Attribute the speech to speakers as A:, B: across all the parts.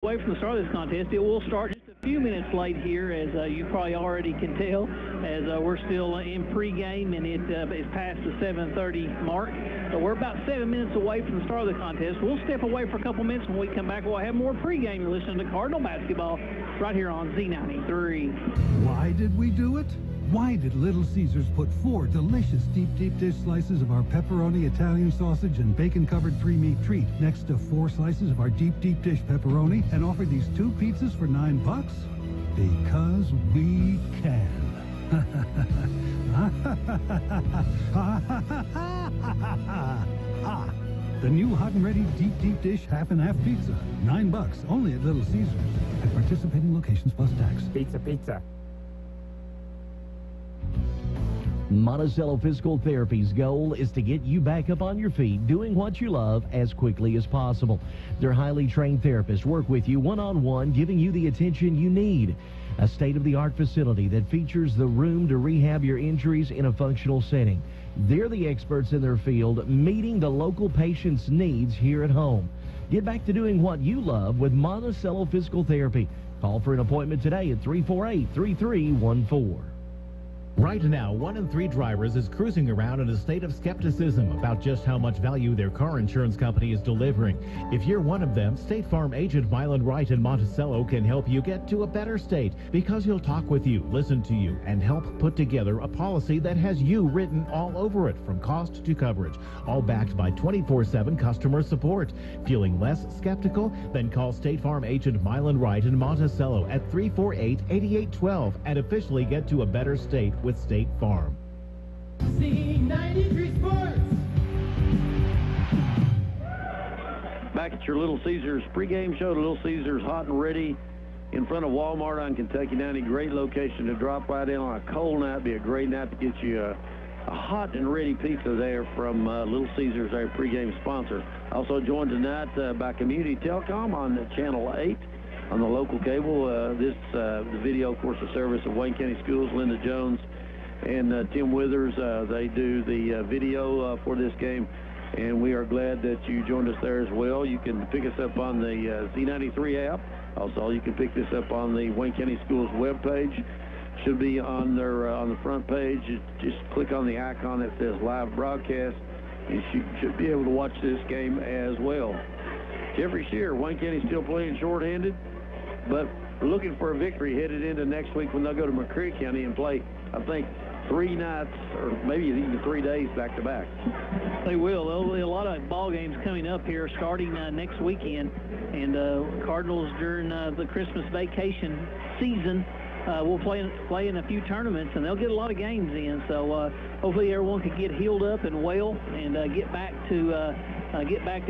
A: Away from the start of this contest. It will start just a few minutes late here, as you probably already can tell, as we're still in pregame, and it is past the 7:30 mark. So we're about 7 minutes away from the start of the contest. We'll step away for a couple minutes. When we come back, we'll have more pregame. You're listening to Cardinal Basketball right here on Z93.
B: Why did we do it? Why did Little Caesars put 4 delicious deep dish slices of our pepperoni Italian sausage and bacon-covered free-meat treat next to 4 slices of our deep dish pepperoni and offer these 2 pizzas for $9? Because we can. The new hot and ready deep dish half and half pizza. $9 only at Little Caesars. At participating locations plus tax.
C: Pizza.
D: Monticello Physical Therapy's goal is to get you back up on your feet doing what you love as quickly as possible. Their highly trained therapists work with you one-on-one, giving you the attention you need. A state-of-the-art facility that features the room to rehab your injuries in a functional setting. They're the experts in their field, meeting the local patient's needs here at home. Get back to doing what you love with Monticello Physical Therapy. Call for an appointment today at 348-3314.
E: Right now, 1 in 3 drivers is cruising around in a state of skepticism about just how much value their car insurance company is delivering. If you're one of them, State Farm agent Mylan Wright in Monticello can help you get to a better state, because he'll talk with you, listen to you, and help put together a policy that has you written all over it, from cost to coverage, all backed by 24/7 customer support. Feeling less skeptical? Then call State Farm agent Mylan Wright in Monticello at 348-8812 and officially get to a better state with State Farm.
F: Z93 Sports.
G: Back at your Little Caesars pregame show, the Little Caesars hot and ready in front of Walmart on Kentucky 90. Great location to drop right in on a cold night. Be a great night to get you a hot and ready pizza there from Little Caesars, our pregame sponsor. Also joined tonight by Community Telecom on Channel 8 on the local cable. The video, of course, the service of Wayne County Schools. Linda Jones and Tim Withers, they do the video for this game, and we are glad that you joined us there as well. You can pick us up on the Z93 app. Also, you can pick this up on the Wayne County Schools webpage. Should be on their on the front page. Just click on the icon that says live broadcast, and you should be able to watch this game as well. Jeffrey Shear, Wayne County still playing shorthanded, but looking for a victory headed into next week when they'll go to McCreary County and play, I think, 3 nights or maybe even 3 days back to back.
A: They will. There'll be a lot of ball games coming up here starting next weekend, and Cardinals during the Christmas vacation season will play in a few tournaments, and they'll get a lot of games in. So hopefully everyone can get healed up and well, and get back to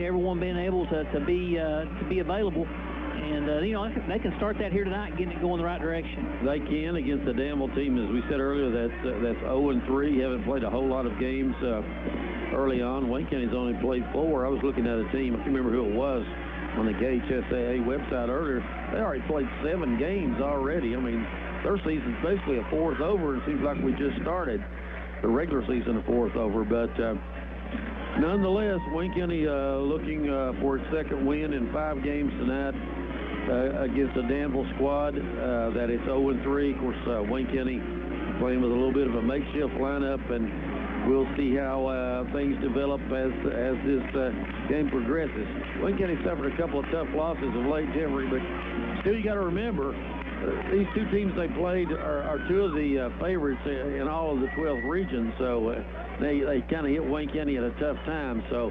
A: everyone being able to be available. And, they can start that here tonight and get it going the right direction.
G: They can against the Danville team, as we said earlier, that's 0-3. Haven't played a whole lot of games early on. Wayne County's only played 4. I was looking at a team, I can't remember who it was, on the KHSAA website earlier. They already played 7 games already. I mean, their season's basically a 4th over. It seems like we just started the regular season a 4th over. But nonetheless, Wayne County looking for its 2nd win in 5 games tonight. Against the Danville squad that is 0-3. Of course, Wayne County playing with a little bit of a makeshift lineup, and we'll see how things develop as this game progresses. Wayne County suffered a couple of tough losses of late, Jeffrey, but still you got to remember these 2 teams they played are 2 of the favorites in all of the 12th regions, so they kind of hit Wayne County at a tough time. So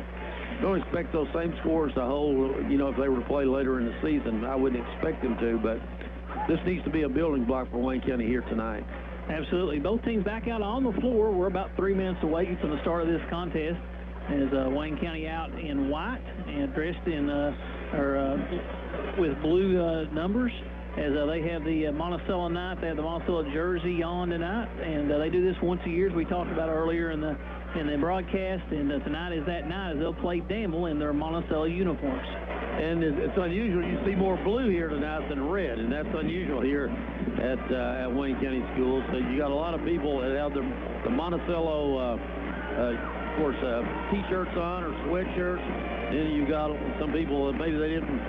G: don't expect those same scores to hold, if they were to play later in the season. I wouldn't expect them to, but this needs to be a building block for Wayne County here tonight.
A: Absolutely. Both teams back out on the floor. We're about 3 minutes away from the start of this contest, as Wayne County out in white and dressed in with blue numbers, as they have the Monticello night. They have the Monticello jersey on tonight, and they do this once a year, as we talked about earlier in the broadcast, and tonight is that night as they'll play Danville in their Monticello uniforms.
G: And it's unusual. You see more blue here tonight than red, and that's unusual here at Wayne County Schools. So you got a lot of people that have the Monticello, of course, T-shirts on or sweatshirts. Then you got some people that maybe they didn't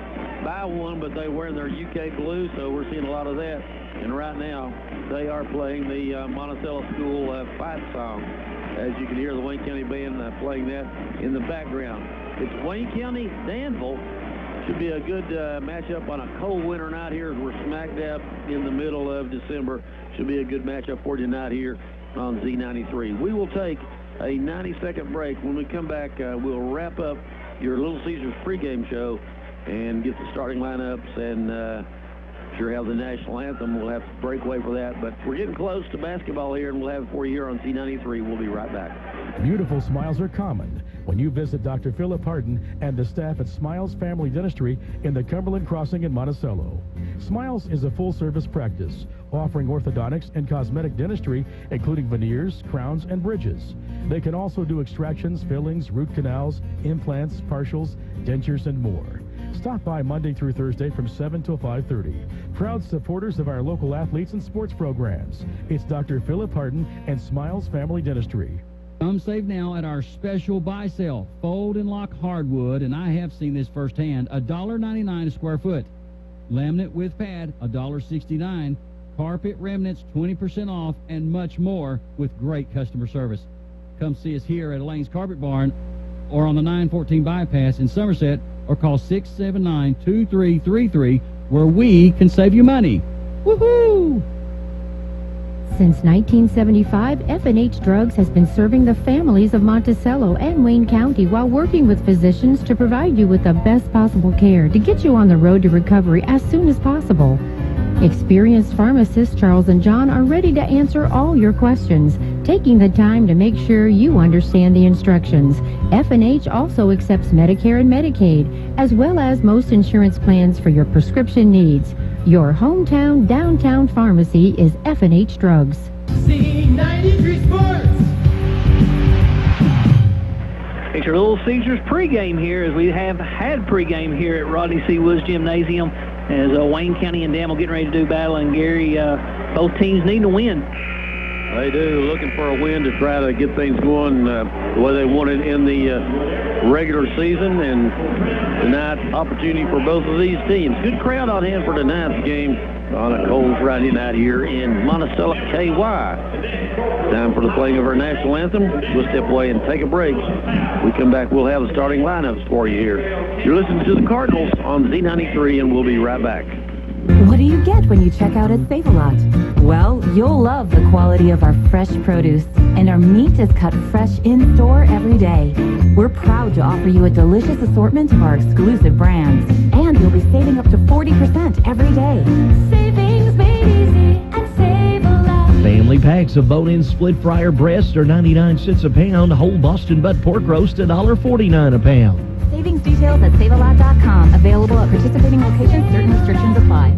G: buy one, but they're wearing their UK blue, so we're seeing a lot of that. And right now, they are playing the Monticello School fight song. As you can hear the Wayne County Band playing that in the background. It's Wayne County, Danville. Should be a good matchup on a cold winter night here as we're smack dab in the middle of December. Should be a good matchup for you tonight here on Z93. We will take a 90-second break. When we come back, we'll wrap up your Little Caesars pregame show and get the starting lineups and sure have the national anthem. We'll have to break away for that, but we're getting close to basketball here, and we'll have it for you here on Z93. We'll be right back.
C: Beautiful smiles are common when you visit Dr. Philip Hardin and the staff at Smiles Family Dentistry in the Cumberland Crossing in Monticello. Smiles is a full-service practice offering orthodontics and cosmetic dentistry, including veneers, crowns, and bridges. They can also do extractions, fillings, root canals, implants, partials, dentures, and more. Stop by Monday through Thursday from 7 till 5:30. Proud supporters of our local athletes and sports programs. It's Dr. Philip Hardin and Smiles Family Dentistry.
F: Come save now at our special buy sale. Fold and lock hardwood, and I have seen this firsthand, $1.99 a square foot. Laminate with pad, $1.69. Carpet remnants, 20% off, and much more with great customer service. Come see us here at Elaine's Carpet Barn or on the 914 bypass in Somerset, or call 679-2333 where we can save you money. Woohoo!
H: Since 1975, F&H Drugs has been serving the families of Monticello and Wayne County while working with physicians to provide you with the best possible care to get you on the road to recovery as soon as possible. Experienced pharmacists Charles and John are ready to answer all your questions, taking the time to make sure you understand the instructions. F&H also accepts Medicare and Medicaid, as well as most insurance plans for your prescription needs. Your hometown downtown pharmacy is F&H Drugs.
I: Z93 Sports.
A: It's your Little Caesars pregame here, as we have had pregame here at Rodney C. Woods Gymnasium, as Wayne County and Danville getting ready to do battle. And Gary, both teams need to win.
G: They do, looking for a win to try to get things going the way they wanted in the regular season, and tonight opportunity for both of these teams. Good crowd on hand for tonight's game on a cold Friday night here in Monticello, KY. Time for the playing of our national anthem. We'll step away and take a break. We come back, we'll have the starting lineups for you here. You're listening to the Cardinals on Z93, and we'll be right back.
J: What do you get when you check out at Save-A-Lot? Well, you'll love the quality of our fresh produce, and our meat is cut fresh in-store every day. We're proud to offer you a delicious assortment of our exclusive brands, and you'll be saving up to 40% every day. Savings made easy at Save-A-Lot.
D: Family packs of bone-in split fryer breast are 99 cents a pound. Whole Boston butt pork roast $1.49 a pound.
J: Savings details at savealot.com. Available at participating locations. Certain restrictions apply.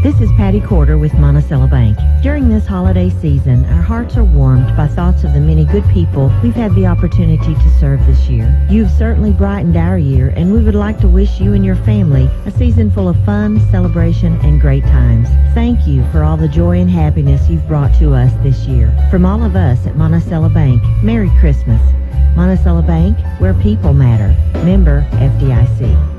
K: This is Patty Corder with Monticello Bank. During this holiday season, our hearts are warmed by thoughts of the many good people we've had the opportunity to serve this year. You've certainly brightened our year, and we would like to wish you and your family a season full of fun, celebration, and great times. Thank you for all the joy and happiness you've brought to us this year. From all of us at Monticello Bank, Merry Christmas. Monticello Bank, where people matter. Member FDIC.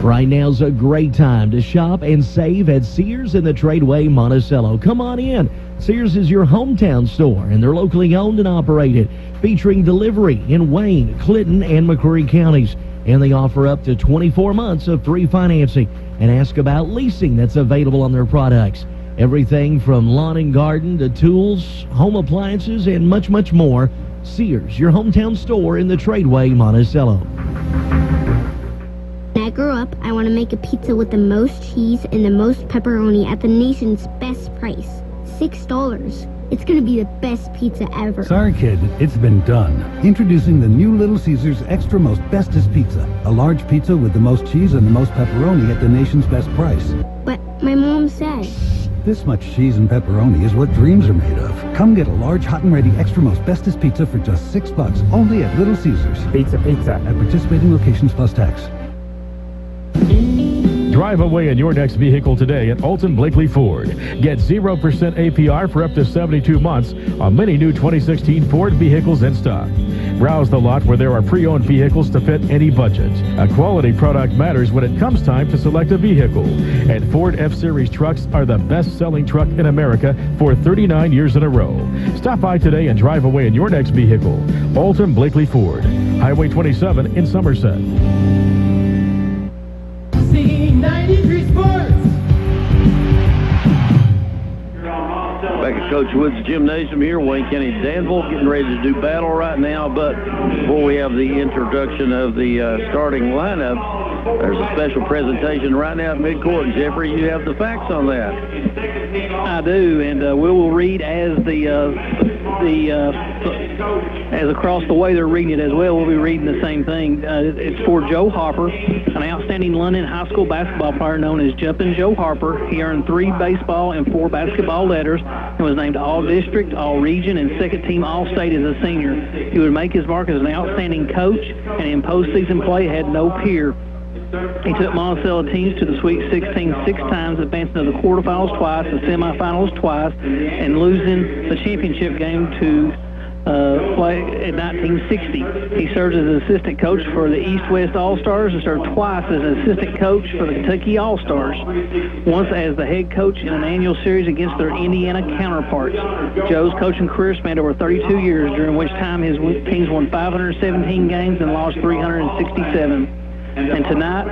D: Right now's a great time to shop and save at Sears in the Tradeway Monticello. Come on in. Sears is your hometown store, and they're locally owned and operated, featuring delivery in Wayne, Clinton, and McCreary counties. And they offer up to 24 months of free financing. And ask about leasing that's available on their products. Everything from lawn and garden to tools, home appliances, and much, much more. Sears, your hometown store in the Tradeway Monticello.
L: When I grow up, I want to make a pizza with the most cheese and the most pepperoni at the nation's best price, $6. It's going to be the best pizza ever.
B: Sorry, kid, it's been done. Introducing the new Little Caesars Extra Most Bestest Pizza. A large pizza with the most cheese and the most pepperoni at the nation's best price.
L: But my mom said...
B: This much cheese and pepperoni is what dreams are made of. Come get a large, hot and ready Extra Most Bestest Pizza for just $6, only at Little Caesars. Pizza. At participating locations plus tax.
C: Drive away in your next vehicle today at Alton Blakely Ford. Get 0% APR for up to 72 months on many new 2016 Ford vehicles in stock. Browse the lot where there are pre-owned vehicles to fit any budget. A quality product matters when it comes time to select a vehicle. And Ford F-Series trucks are the best-selling truck in America for 39 years in a row. Stop by today and drive away in your next vehicle. Alton Blakely Ford, Highway 27 in Somerset.
I: C93 Sports.
G: Back at Coach Wood's Gymnasium here, Wayne County Danville, getting ready to do battle right now. But before we have the introduction of the starting lineups, there's a special presentation right now at midcourt. Jeffrey, you have the facts on that.
A: I do, and we will read as as across the way they're reading it as well. We'll be reading the same thing. It's for Joe Harper, an outstanding London high school basketball player known as Jumpin' Joe Harper. He earned 3 baseball and 4 basketball letters and was named All-District, All-Region, and second-team All-State as a senior. He would make his mark as an outstanding coach, and in postseason play had no peer. He took Monticello teams to the Sweet 16 6 times, advancing to the quarterfinals twice, the semifinals twice, and losing the championship game to play in 1960. He served as an assistant coach for the East-West All-Stars and served twice as an assistant coach for the Kentucky All-Stars, once as the head coach in an annual series against their Indiana counterparts. Joe's coaching career spanned over 32 years, during which time his teams won 517 games and lost 367. And tonight,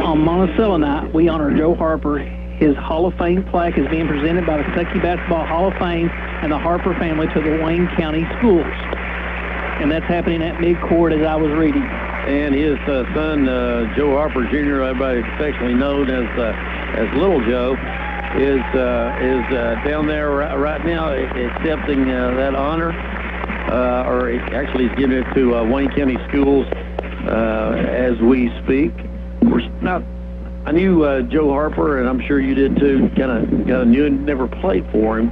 A: on Monticello night, we honor Joe Harper. His Hall of Fame plaque is being presented by the Kentucky Basketball Hall of Fame and the Harper family to the Wayne County schools. And that's happening at midcourt as I was reading.
G: And his son, Joe Harper Jr., everybody affectionately known as Little Joe, is down there right now accepting that honor, or actually he's giving it to Wayne County schools as we speak. I knew Joe Harper, and I'm sure you did too. Kind of knew and never played for him,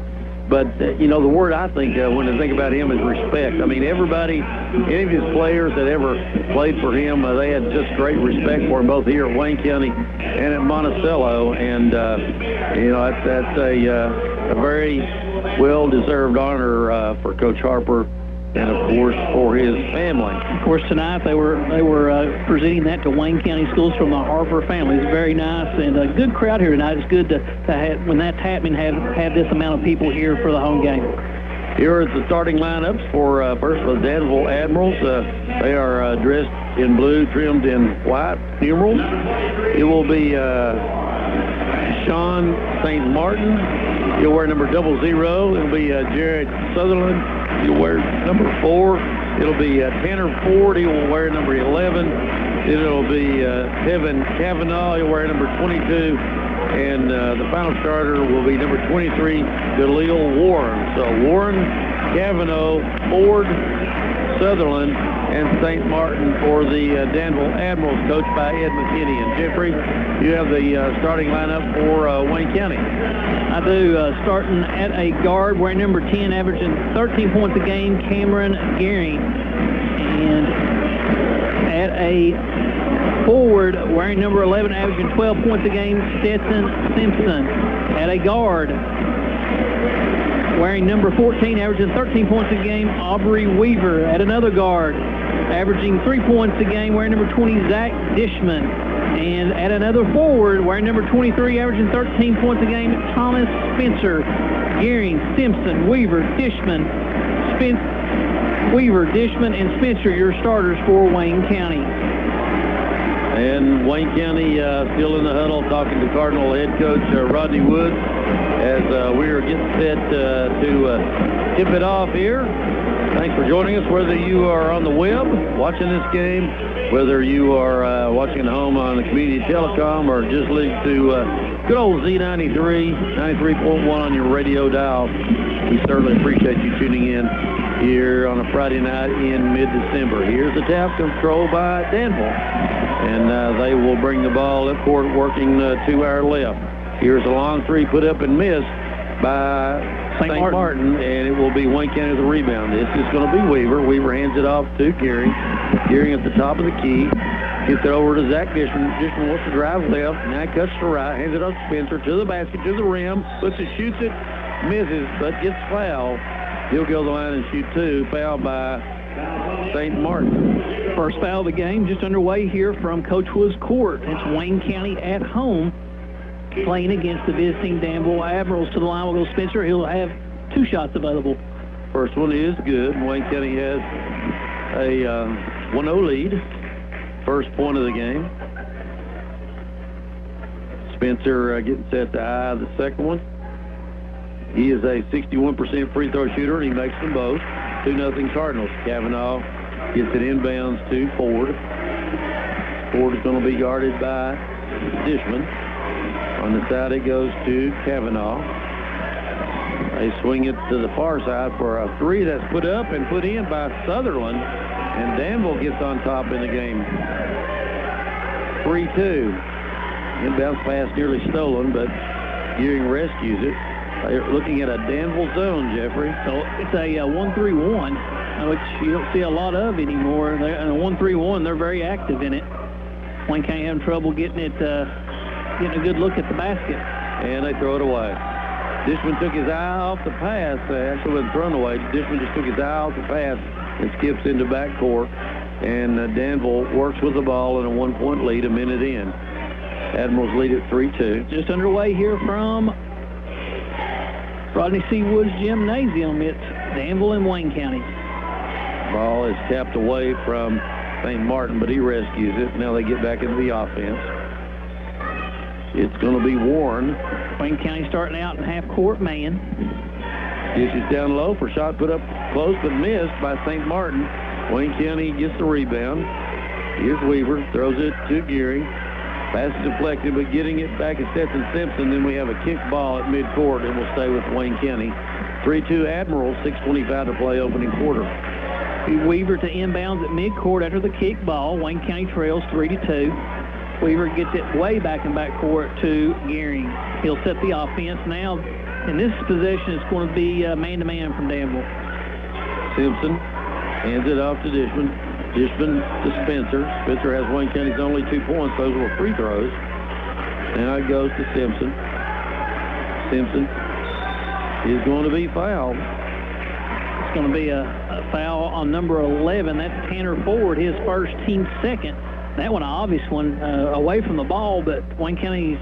G: but you know, the word I think when I think about him is respect. I mean, everybody, any of his players that ever played for him, they had just great respect for him, both here at Wayne County and at Monticello. And you know, that's a very well-deserved honor for Coach Harper, and of course for his family.
A: Of course, tonight they were presenting that to Wayne County schools from the Harper family. It's very nice, and a good crowd here tonight. It's good to have, when that's happening, have this amount of people here for the home game.
G: Here are the starting lineups for first for the Danville Admirals. They are dressed in blue, trimmed in white numerals. It will be Sean St. Martin. He'll wear number 00. It'll be Jared Sutherland. He'll wear number 4. It'll be Tanner Ford. He will wear number 11. It'll be Kevin Cavanaugh. He'll wear number 22. And the final starter will be number 23, Galil Warren. So Warren, Cavanaugh, Ford, Sutherland, and St. Martin for the Danville Admirals, coached by Ed McKinney. And Jeffrey, you have the starting lineup for Wayne County.
A: I do. Starting at a guard, wearing number 10, averaging 13 points a game, Cameron Gearing. And at a forward, wearing number 11, averaging 12 points a game, Stetson Simpson. At a guard, wearing number 14, averaging 13 points a game, Aubrey Weaver. At another guard, averaging 3 points a game, wearing number 20, Zach Dishman. And at another forward, wearing number 23, averaging 13 points a game, Thomas Spencer. Gearing, Simpson, Weaver, Dishman, Dishman, and Spencer, your starters for Wayne County.
G: And Wayne County still in the huddle, talking to Cardinal head coach Rodney Woods as we are getting set to tip it off here. Thanks for joining us, whether you are on the web watching this game, whether you are watching at home on the community telecom, or just listening to good old Z93, 93.1 on your radio dial. We certainly appreciate you tuning in here on a Friday night in mid-December. Here's the tap control by Danville, and they will bring the ball up court, working to our left. Here's a long three put up and missed by St. Martin, and it will be Wayne County with the rebound. This is going to be Weaver. Weaver hands it off to Gearing. Gearing at the top of the key. Gets it over to Zach Dishman. Dishman wants to drive left. Now cuts to right. Hands it off to Spencer. To the basket, to the rim. Puts it, shoots it, misses, but gets fouled. He'll go to the line and shoot 2. Fouled by St. Martin.
A: First foul of the game just underway here from Coach Wood's court. It's Wayne County at home playing against the visiting Danville Admirals. To the line will go Spencer. He'll have 2 shots available.
G: First one is good. Wayne County has a 1-0 lead. First point of the game. Spencer getting set to eye the second one. He is a 61% free throw shooter, and he makes them both. 2-0 Cardinals. Cavanaugh gets it inbounds to Ford. Ford is going to be guarded by Dishman. On the side, it goes to Cavanaugh. They swing it to the far side for a 3 that's put up and put in by Sutherland. And Danville gets on top in the game. 3-2. Inbounds pass nearly stolen, but Gearing rescues it. They're looking at a Danville zone, Jeffrey.
A: So it's a 1-3-1, which you don't see a lot of anymore. In a 1-3-1, they're very active in it. Wayne County having trouble getting a good look at the basket.
G: And they throw it away. Dishman took his eye off the pass. Actually wasn't thrown away. Dishman just took his eye off the pass and skips into backcourt. And Danville works with the ball in a 1-point lead a minute in. Admirals lead at 3-2.
A: Just underway here from Rodney C. Woods Gymnasium. It's Danville and Wayne County.
G: Ball is tapped away from St. Martin, but he rescues it. Now they get back into the offense. It's going to be Warren.
A: Wayne County starting out in half-court man.
G: Dishes down low for shot put up close but missed by St. Martin. Wayne County gets the rebound. Here's Weaver. Throws it to Gearing. Pass is deflected, but getting it back is Stetson Simpson. Then we have a kick ball at midcourt, and we'll stay with Wayne County. 3-2 Admirals, 6:25 to play opening quarter.
A: Weaver to inbounds at midcourt after the kick ball. Wayne County trails 3-2. Weaver gets it way back in backcourt to Gearing. He'll set the offense. Now, in this possession, it's going to be man-to-man from Danville.
G: Simpson hands it off to Dishman. Dishman to Spencer. Spencer has Wayne County's only 2 points. Those were free throws. Now it goes to Simpson. Simpson is going to be fouled.
A: It's going to be a foul on number 11. That's Tanner Ford, his first, team second. That one, an obvious one, away from the ball, but Wayne County's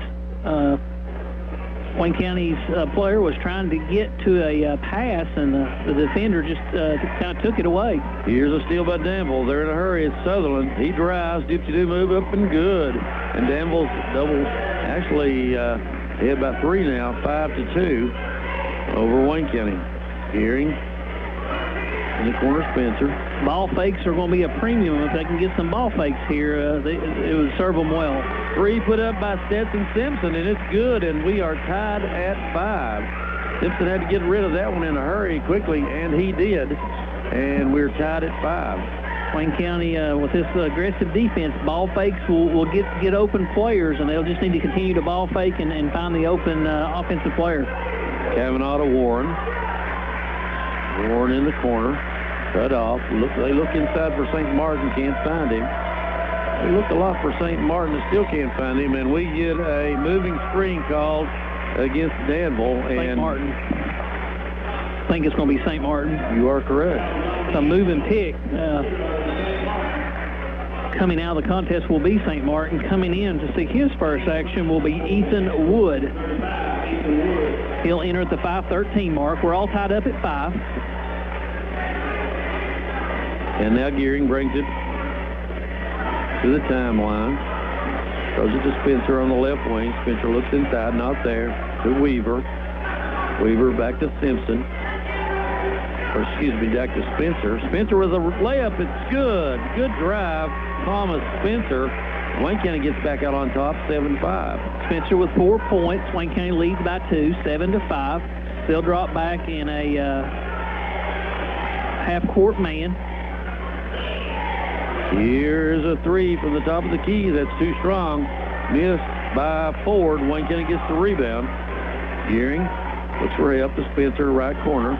A: player was trying to get to a pass, and the defender just kind of took it away.
G: Here's a steal by Danville. They're in a hurry. It's Sutherland. He drives, dip-to-do move up and good. And Danville's double, actually, they had about 3 now, 5-2 over Wayne County. Gearing in the corner, Spencer.
A: Ball fakes are going to be a premium if they can get some ball fakes here. It would serve them well.
G: 3 put up by Stetson Simpson, and it's good, and we are tied at 5. Simpson had to get rid of that one in a hurry quickly, and he did, and we're tied at 5.
A: Wayne County, with this aggressive defense, ball fakes will get open players, and they'll just need to continue to ball fake and find the open offensive player.
G: Cavanaugh to Warren. Warren in the corner. Cut off. They look inside for St. Martin. Can't find him. They look a lot for St. Martin and still can't find him. And we get a moving screen called against Danville.
A: St. Martin. I think it's going to be St. Martin.
G: You are correct.
A: A moving pick. Coming out of the contest will be St. Martin. Coming in to see his first action will be Ethan Wood. He'll enter at the 5:13 mark. We're all tied up at 5.
G: And now Gearing brings it to the timeline. Throws it to Spencer on the left wing. Spencer looks inside, not there. To Weaver. Weaver back to Simpson. Or excuse me, back to Spencer. Spencer with a layup. It's good. Good drive. Thomas Spencer. Wayne County gets back out on top, 7-5.
A: Spencer with 4 points. Wayne County leads by 2, 7-5. They'll drop back in a half-court man.
G: Here's a 3 from the top of the key. That's too strong. Missed by Ford. Wayne County gets the rebound. Gearing looks for help to Spencer, right corner.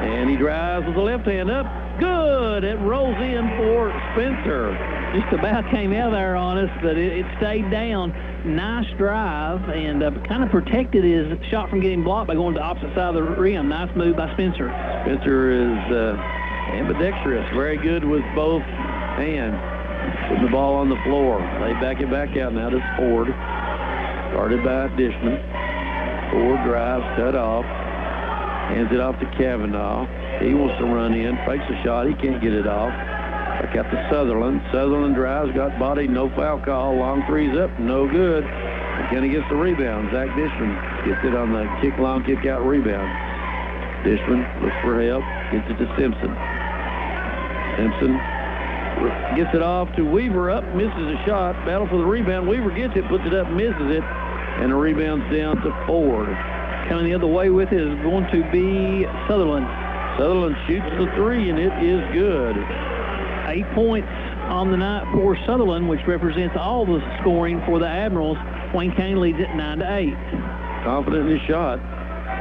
G: And he drives with the left hand up. Good. It rolls in for Spencer.
A: Just about came out there on us, but it stayed down. Nice drive, and kind of protected his shot from getting blocked by going to the opposite side of the rim. Nice move by Spencer.
G: Spencer is ambidextrous, very good with both hands. Putting the ball on the floor. They back it back out now to Ford. Started by Dishman. Ford drives, cut off. Hands it off to Cavanaugh. He wants to run in. Fakes a shot. He can't get it off. Back out to Sutherland. Sutherland drives, got bodied, no foul call. Long three's up, no good. McKinney gets the rebound. Zach Dishman gets it on the long kick out rebound. Dishman looks for help. Gets it to Simpson. Simpson gets it off to Weaver, up, misses a shot. Battle for the rebound. Weaver gets it, puts it up, misses it, and the rebound's down to Ford.
A: Coming the other way with it is going to be Sutherland.
G: Sutherland shoots the three, and it is good.
A: 8 points on the night for Sutherland, which represents all the scoring for the Admirals. Wayne County leads it 9-8.
G: Confident in his shot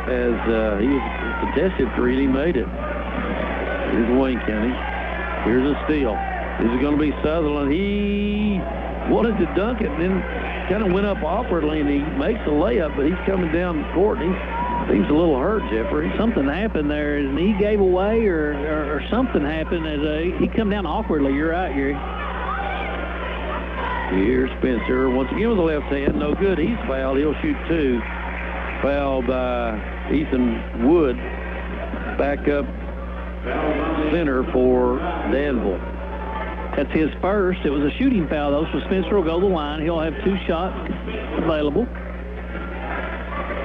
G: as he was a contested three, and he made it. Here's Wayne County. Here's a steal. This is going to be Sutherland. He wanted to dunk it, and then kind of went up awkwardly, and he makes a layup, but he's coming down the court, and he seems a little hurt, Jeffrey.
A: Something happened there. His knee gave away or something happened as he come down awkwardly. You're right, Gary.
G: Here's Spencer. Once again with the left hand. No good. He's fouled. He'll shoot two. Foul by Ethan Wood. Back up center for Danville.
A: That's his first. It was a shooting foul, though, so Spencer will go to the line. He'll have 2 shots available.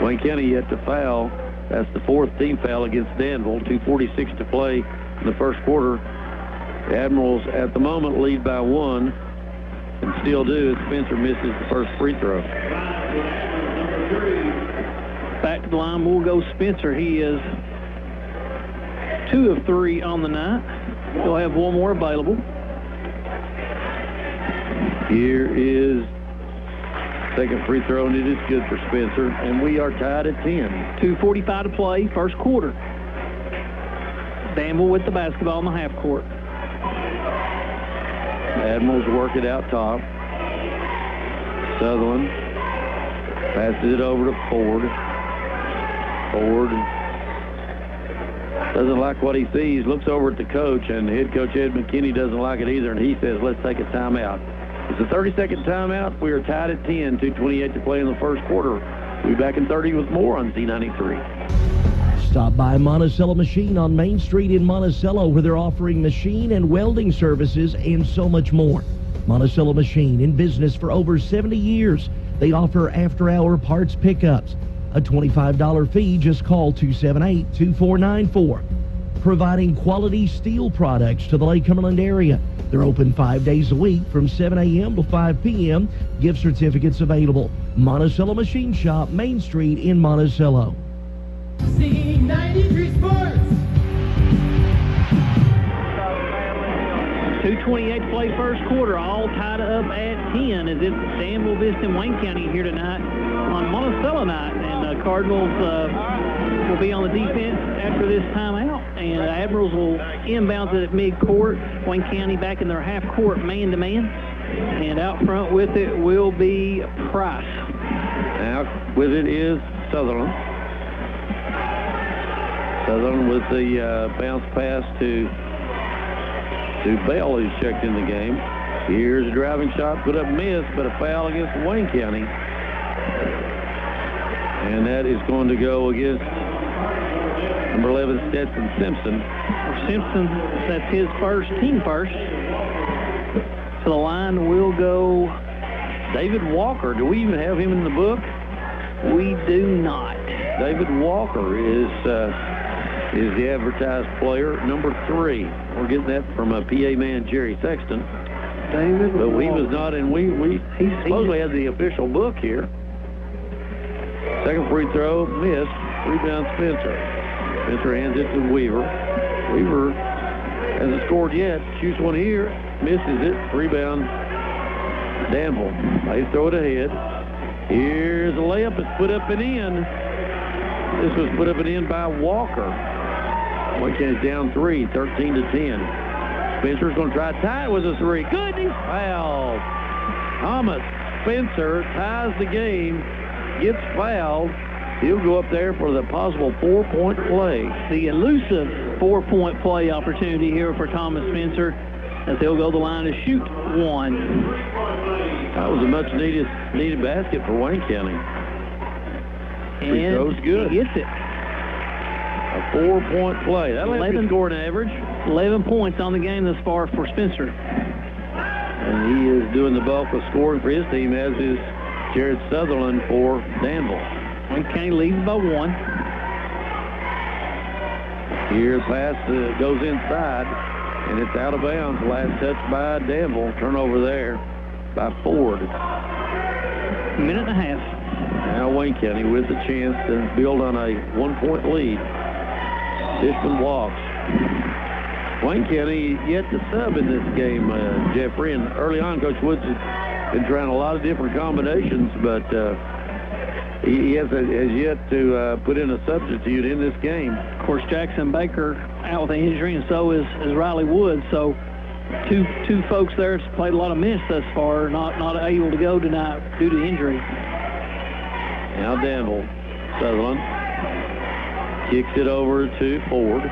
G: Wayne County yet to foul. That's the 4th team foul against Danville. 2:46 to play in the first quarter. The Admirals at the moment lead by 1 and still do as Spencer misses the first free throw.
A: Back to the line will go Spencer. He is 2 of 3 on the night. He'll have 1 more available.
G: Here is second free throw, and it is good for Spencer. And we are tied at 10.
A: 2:45 to play, first quarter. Danville with the basketball in the half court.
G: Admirals work it out top. Sutherland passes it over to Ford. Ford doesn't like what he sees, looks over at the coach, and head coach Ed McKinney doesn't like it either, and he says, let's take a timeout. It's a 30-second timeout. We are tied at 10, 2:28 to play in the first quarter. We'll be back in 30 with more on Z93.
D: Stop by Monticello Machine on Main Street in Monticello, where they're offering machine and welding services and so much more. Monticello Machine, in business for over 70 years. They offer after-hour parts pickups. A $25 fee, just call 278-2494. Providing quality steel products to the Lake Cumberland area. They're open 5 days a week from 7 a.m. to 5 p.m. Gift certificates available. Monticello Machine Shop, Main Street in Monticello.
I: Z93 Sports.
A: 2:28 to play first quarter, all tied up at 10 as it's Danville visiting Wayne County here tonight on Monticello night. And Cardinals will be on the defense after this timeout, and the Admirals will inbound it at midcourt. Wayne County back in their half-court man-to-man, and out front with it will be Price.
G: Out with it is Sutherland. Sutherland with the bounce pass to Bell, who's checked in the game. Here's a driving shot, put up miss, but a foul against Wayne County. And that is going to go against number 11, Stetson Simpson.
A: Simpson, that's his team first. To the line will go David Walker. Do we even have him in the book? We do not. David Walker is the advertised player, number 3. We're getting that from a PA man, Jerry Sexton.
G: David but Walker. He was not in. He supposedly had the official book here. Second free throw, missed. Rebound Spencer. Spencer hands it to Weaver. Weaver hasn't scored yet. Shoots one here, misses it. Rebound Danville. They throw it ahead. Here's a layup. It's put up and in. This was put up and in by Walker. Wayne County's down 3, 13 to 10. Spencer's going to try to tie it with a 3. Good, he's fouled. Thomas Spencer ties the game, gets fouled, He'll go up there for the possible 4-point play.
A: The elusive 4-point play opportunity here for Thomas Spencer as he'll go the line to shoot one.
G: That was a much needed basket for Wayne County. Free throw's good.
A: He gets it.
G: A 4-point play. That'll have to score an average.
A: 11 points on the game thus far for Spencer.
G: And he is doing the bulk of scoring for his team, as is Jared Sutherland for Danville.
A: Wayne County leads by 1.
G: Here, pass goes inside, and it's out of bounds. Last touch by Danville. Turnover there by Ford.
A: Minute and a half.
G: Now Wayne County with the chance to build on a 1-point lead. Dishman walks. Wayne County yet to sub in this game, Jeffrey. And early on, Coach Woods has been trying a lot of different combinations, but he has yet to put in a substitute in this game.
A: Of course, Jackson Baker out with an injury, and so is Riley Woods. So two folks there have played a lot of minutes thus far, not able to go tonight due to injury.
G: Now Danville. Sutherland kicks it over to Ford.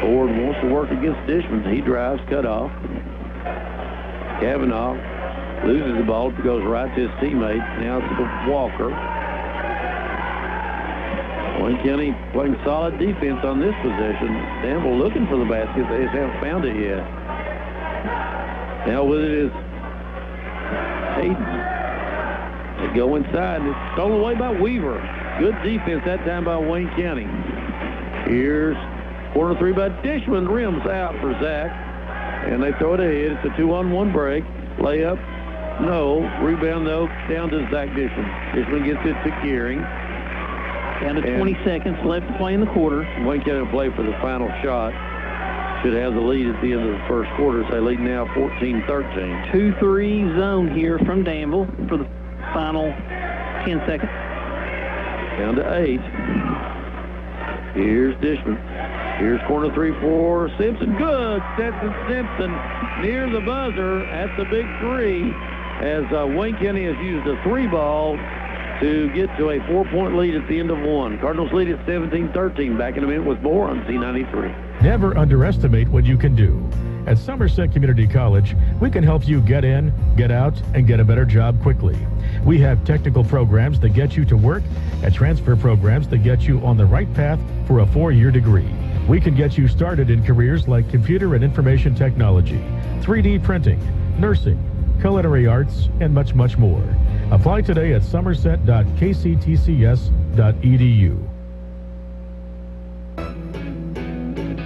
G: Ford wants to work against Dishman. He drives, cut off. Kavanaugh loses the ball, goes right to his teammate. Now it's to Walker. Wayne County playing solid defense on this possession. Danville looking for the basket. They just haven't found it yet. Now with it is Hayden. They go inside, and it's stolen away by Weaver. Good defense that time by Wayne County. Here's corner three by Dishman. Rims out for Zach. And they throw it ahead. It's a 2-on-1 break. Layup. No. Rebound, though, down to Zach Dishman. Dishman gets it to Gearing.
A: Down to 20 seconds left to play in the quarter.
G: Wayne County will play for the final shot. Should have the lead at the end of the first quarter. So they lead now 14-13.
A: 2-3 zone here from Danville for the final 10 seconds.
G: Down to 8. Here's Dishman. Here's corner three for Simpson. Good. Stetson Simpson near the buzzer at the big three, as Wayne County has used a 3-ball to get to a 4-point lead at the end of 1. Cardinals lead at 17-13. Back in a minute with more on Z93.
C: Never underestimate what you can do. At Somerset Community College, we can help you get in, get out, and get a better job quickly. We have technical programs that get you to work and transfer programs that get you on the right path for a 4-year degree. We can get you started in careers like computer and information technology, 3D printing, nursing, culinary arts, and much, much more. Apply today at somerset.kctcs.edu.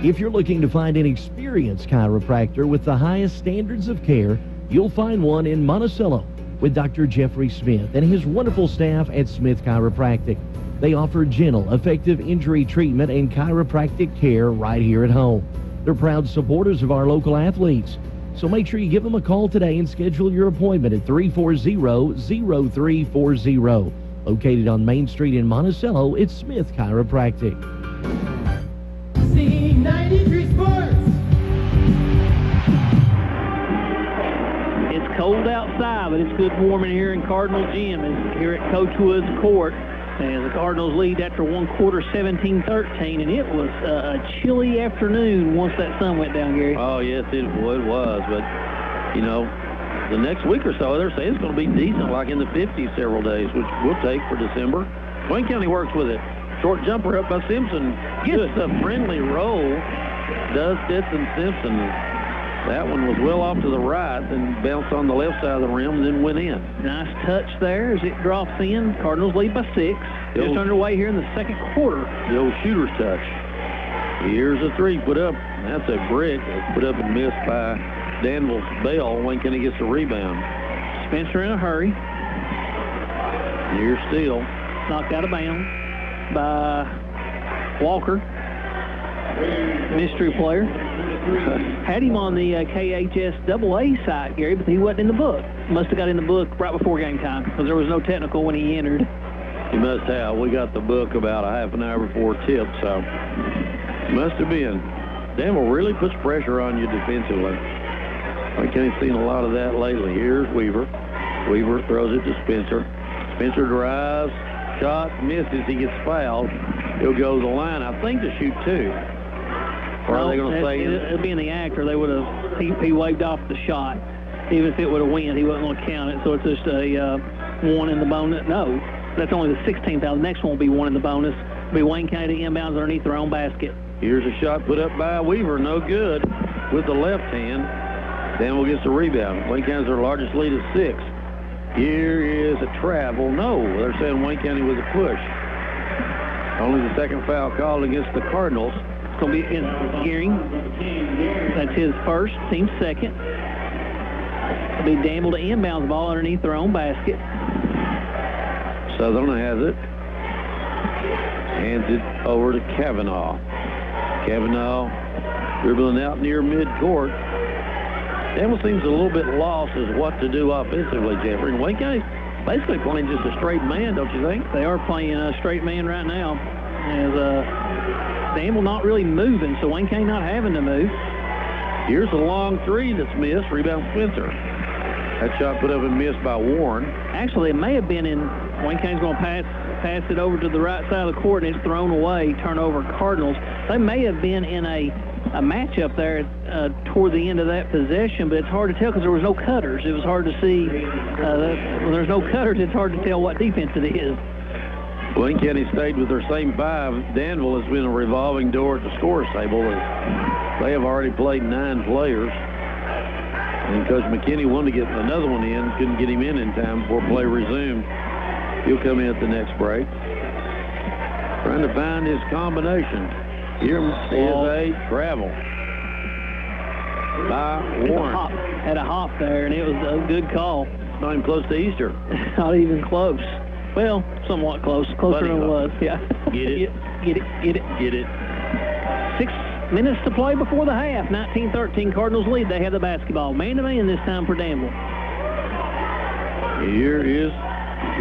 D: If you're looking to find an experienced chiropractor with the highest standards of care, you'll find one in Monticello with Dr. Jeffrey Smith and his wonderful staff at Smith Chiropractic. They offer gentle, effective injury treatment and chiropractic care right here at home. They're proud supporters of our local athletes. So make sure you give them a call today and schedule your appointment at 340-0340. Located on Main Street in Monticello, it's Smith Chiropractic.
I: Z93 Sports.
A: It's cold outside, but it's good warm in here in Cardinal Gym. It's here at Coach Woods Court. And the Cardinals lead after 1 quarter, 17-13, and it was a chilly afternoon once that sun went down, Gary.
G: Oh, yes, it was. But, you know, the next week or so, they're saying it's going to be decent, like in the 50s several days, which we'll take for December. Wayne County works with it. Short jumper up by Simpson. Gets a friendly roll. Does Stetson Simpson. That one was well off to the right and bounced on the left side of the rim and then went in.
A: Nice touch there as it drops in. Cardinals lead by 6. Just underway here in the second quarter.
G: The old shooter's touch. Here's a 3 put up. That's a brick. It's put up and missed by Danville's Bell. Wayne County gets the rebound.
A: Spencer in a hurry.
G: Here's Steele.
A: Knocked out of bounds by Walker. Mystery player. Had him on the KHS AA site, Gary, but he wasn't in the book. Must have got in the book right before game time because there was no technical when he entered.
G: He must have. We got the book about a half an hour before tip, so must have been. Danville really puts pressure on you defensively. I can't seen a lot of that lately. Here's Weaver. Weaver throws it to Spencer. Spencer drives, shot, misses. He gets fouled. He'll go to the line, I think, to shoot 2. Or are they going to say
A: it'll be in the act, or they would have. He waved off the shot. Even if it would have went, he wasn't going to count it. So it's just a 1 in the bonus. No, that's only the 16th. The next one will be 1 in the bonus. It'll be Wayne County to inbounds underneath their own basket.
G: Here's a shot put up by Weaver. No good with the left hand. Danville gets the rebound. Wayne County's their largest lead is 6. Here is a travel. No, they're saying Wayne County with a push. Only the second foul called against the Cardinals.
A: It's going to be against Gearing. That's his first, team's second. It'll be Danville to inbound the ball underneath their own basket.
G: Southern has it. Hands it over to Cavanaugh. Cavanaugh dribbling out near midcourt. Danville seems a little bit lost as what to do offensively, Jeffrey. And Wayne County's basically playing just a straight man, don't you think?
A: They are playing a straight man right now. As Danville not really moving, so Wayne County not having to move.
G: Here's a long 3 that's missed. Rebound Spencer. That shot put up and missed by Warren.
A: Actually, it may have been in. Wayne County's going to pass it over to the right side of the court, and it's thrown away. Turnover Cardinals. They may have been in a matchup there toward the end of that possession, but it's hard to tell because there was no cutters. It was hard to see. When there's no cutters, it's hard to tell what defense it is.
G: Wayne County stayed with their same 5. Danville has been a revolving door at the scorer's table. They have already played 9 players. And Coach McKinney wanted to get another one in, couldn't get him in time before play resumed. He'll come in at the next break. Trying to find his combination. Here is a travel by Warren.
A: Had a hop there, and it was a good call.
G: Not even close to Easter.
A: Not even close. Well, somewhat close. Closer than it was. Yeah.
G: Get it.
A: Get it. 6 minutes to play before the half. 19-13 Cardinals lead. They have the basketball. Man-to-man this time for Danville.
G: Here is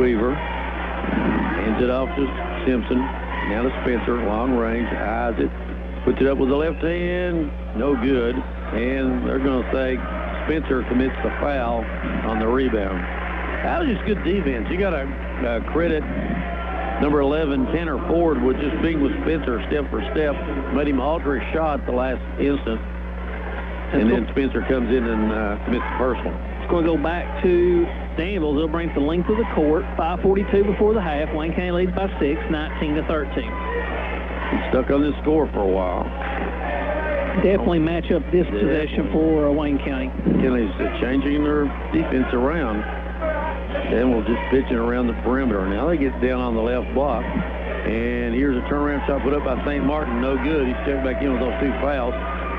G: Weaver. Hands it off to Simpson. Now to Spencer. Long range. Eyes it. Puts it up with the left hand. No good. And they're going to say Spencer commits the foul on the rebound. That was just good defense. You got to credit number 11, Tanner Ford, with just being with Spencer step for step. Made him alter his shot the last instant. And then Spencer comes in and commits the first one.
A: It's going to go back to Danville. They'll bring the length of the court. 5:42 before the half. Wayne County leads by 6, 19-13.
G: He's stuck on this score for a while.
A: Definitely match up this possession for Wayne County.
G: County's changing their defense around. Danville just pitching around the perimeter. Now they get down on the left block. And here's a turnaround shot put up by St. Martin. No good. He's checked back in with those 2 fouls.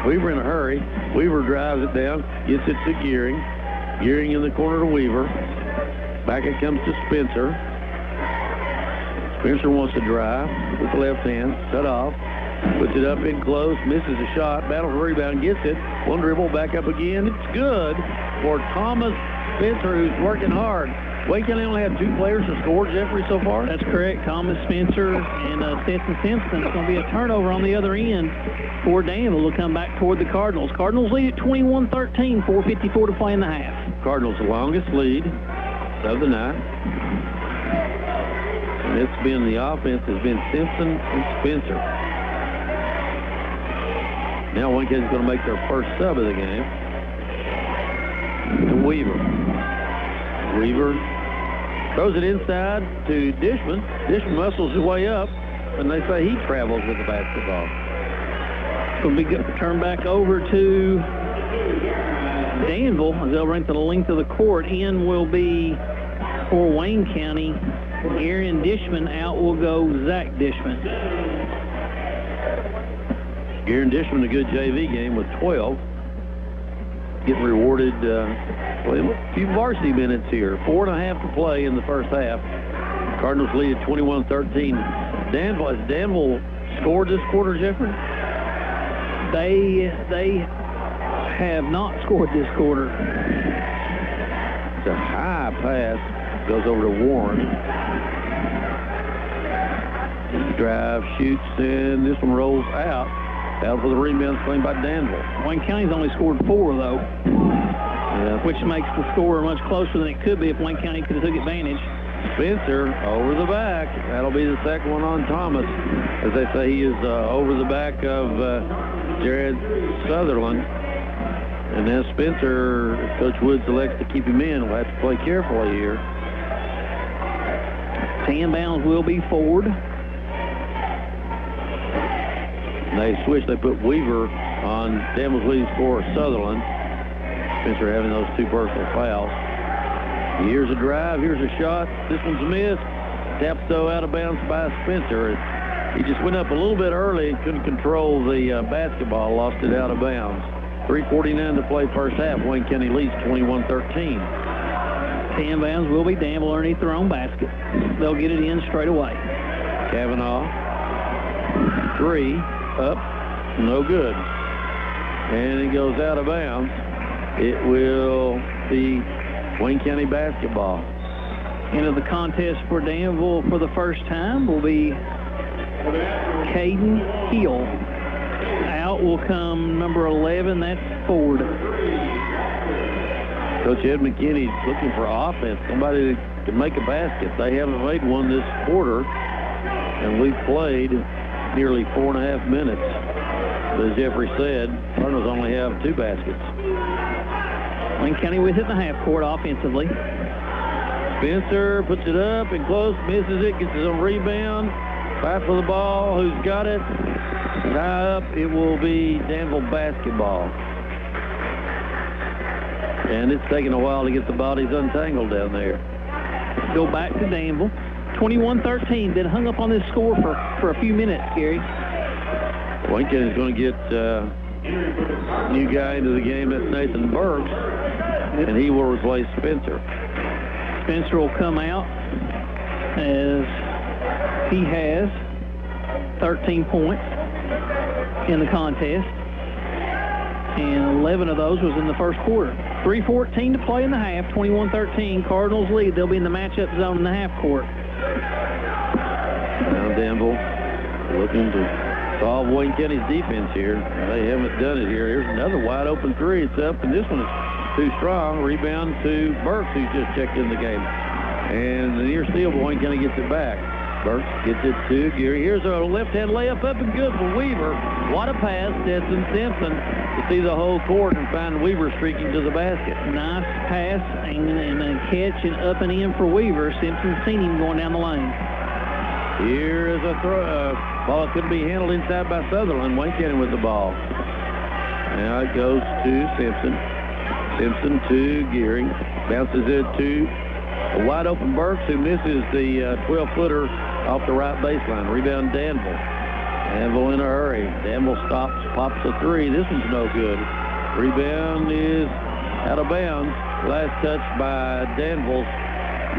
G: Weaver in a hurry. Weaver drives it down. Gets it to Gearing. Gearing in the corner to Weaver. Back it comes to Spencer. Spencer wants to drive with the left hand. Cut off. Puts it up in close. Misses a shot. Battles the rebound. Gets it. One dribble. Back up again. It's good for Thomas Spencer, who's working hard. Wayne County only had 2 players to score, Jeffrey, so far?
A: That's correct. Thomas Spencer and Stetson Simpson. It's going to be a turnover on the other end for Danville. Will come back toward the Cardinals. Cardinals lead at 21-13, 4:54 to play in the half.
G: Cardinals' longest lead of the night. And it's been the offense has been Simpson and Spencer. Now Wayne County's going to make their first sub of the game. To Weaver. Weaver throws it inside to Dishman. Dishman muscles his way up, and they say he travels with the basketball.
A: Will be turned back over to Danville as they'll bring to the length of the court. In will be for Wayne County. Aaron Dishman. Out will go Zach Dishman.
G: Aaron Dishman, a good JV game with 12. Getting rewarded a few varsity minutes here. 4.5 to play in the first half. Cardinals lead at 21-13. Has Danville scored this quarter, Jeffrey?
A: They have not scored this quarter.
G: It's a high pass. Goes over to Warren. Drive, shoots, and this one rolls out. Out for the rebound claimed by Danville.
A: Wayne County's only scored 4, though, which makes the score much closer than it could be if Wayne County could have took advantage.
G: Spencer over the back. That'll be the second one on Thomas. As they say, he is over the back of Jared Sutherland. And now Spencer, if Coach Woods elects to keep him in, we'll have to play carefully here.
A: 10 bounds will be forward.
G: They switched. They put Weaver on Danville's leading scorer, Sutherland. Spencer having those two personal fouls. Here's a drive. Here's a shot. This one's missed. Tapped though out of bounds by Spencer. He just went up a little bit early and couldn't control the basketball. Lost it out of bounds. 3:49 to play first half. Wayne County leads 21-13.
A: 10 bounds will be Danville underneath their own basket. They'll get it in straight away.
G: Kavanaugh. 3. Up. No good. And it goes out of bounds. It will be Wayne County basketball.
A: Into the contest for Danville for the first time will be Caden Hill. Out will come number 11, that's Ford.
G: Coach Ed McKinney's looking for offense, somebody that can make a basket. They haven't made one this quarter, and we've played nearly 4.5 minutes. As Jeffrey said, Cardinals only have 2 baskets.
A: Wayne County with it in the half court offensively.
G: Spencer puts it up and close, misses it, gets his own rebound. Fight for the ball. Who's got it? Tie up. It will be Danville basketball. And it's taking a while to get the bodies untangled down there.
A: Go back to Danville. 21-13. Then hung up on this score for a few minutes, Gary.
G: Wayne County is going to get new guy into the game. That's Nathan Burks. And he will replace Spencer.
A: Spencer will come out as he has 13 points in the contest. And 11 of those was in the first quarter. 3:14 to play in the half. 21-13. Cardinals lead. They'll be in the matchup zone in the half court.
G: Now Danville looking to solve Wayne County's defense here. They haven't done it here. Here's another wide open 3. It's up, and this one is too strong. Rebound to Burks, who's just checked in the game. And the near steal, Wayne County gets it back. Burks gets it to Geary. Here's a left-hand layup up and good for Weaver. What a pass, Stetson Simpson, to see the whole court and find Weaver streaking to the basket.
A: Nice pass and a catch and up and in for Weaver. Simpson seen him going down the lane.
G: Here is a throw. Ball couldn't be handled inside by Sutherland. Wayne County with the ball. Now it goes to Simpson. Simpson to Geary. Bounces it to a wide-open Burks, who misses the 12-footer off the right baseline. Rebound Danville. Danville in a hurry. Danville stops, pops a 3. This one's no good. Rebound is out of bounds. Last touch by Danville's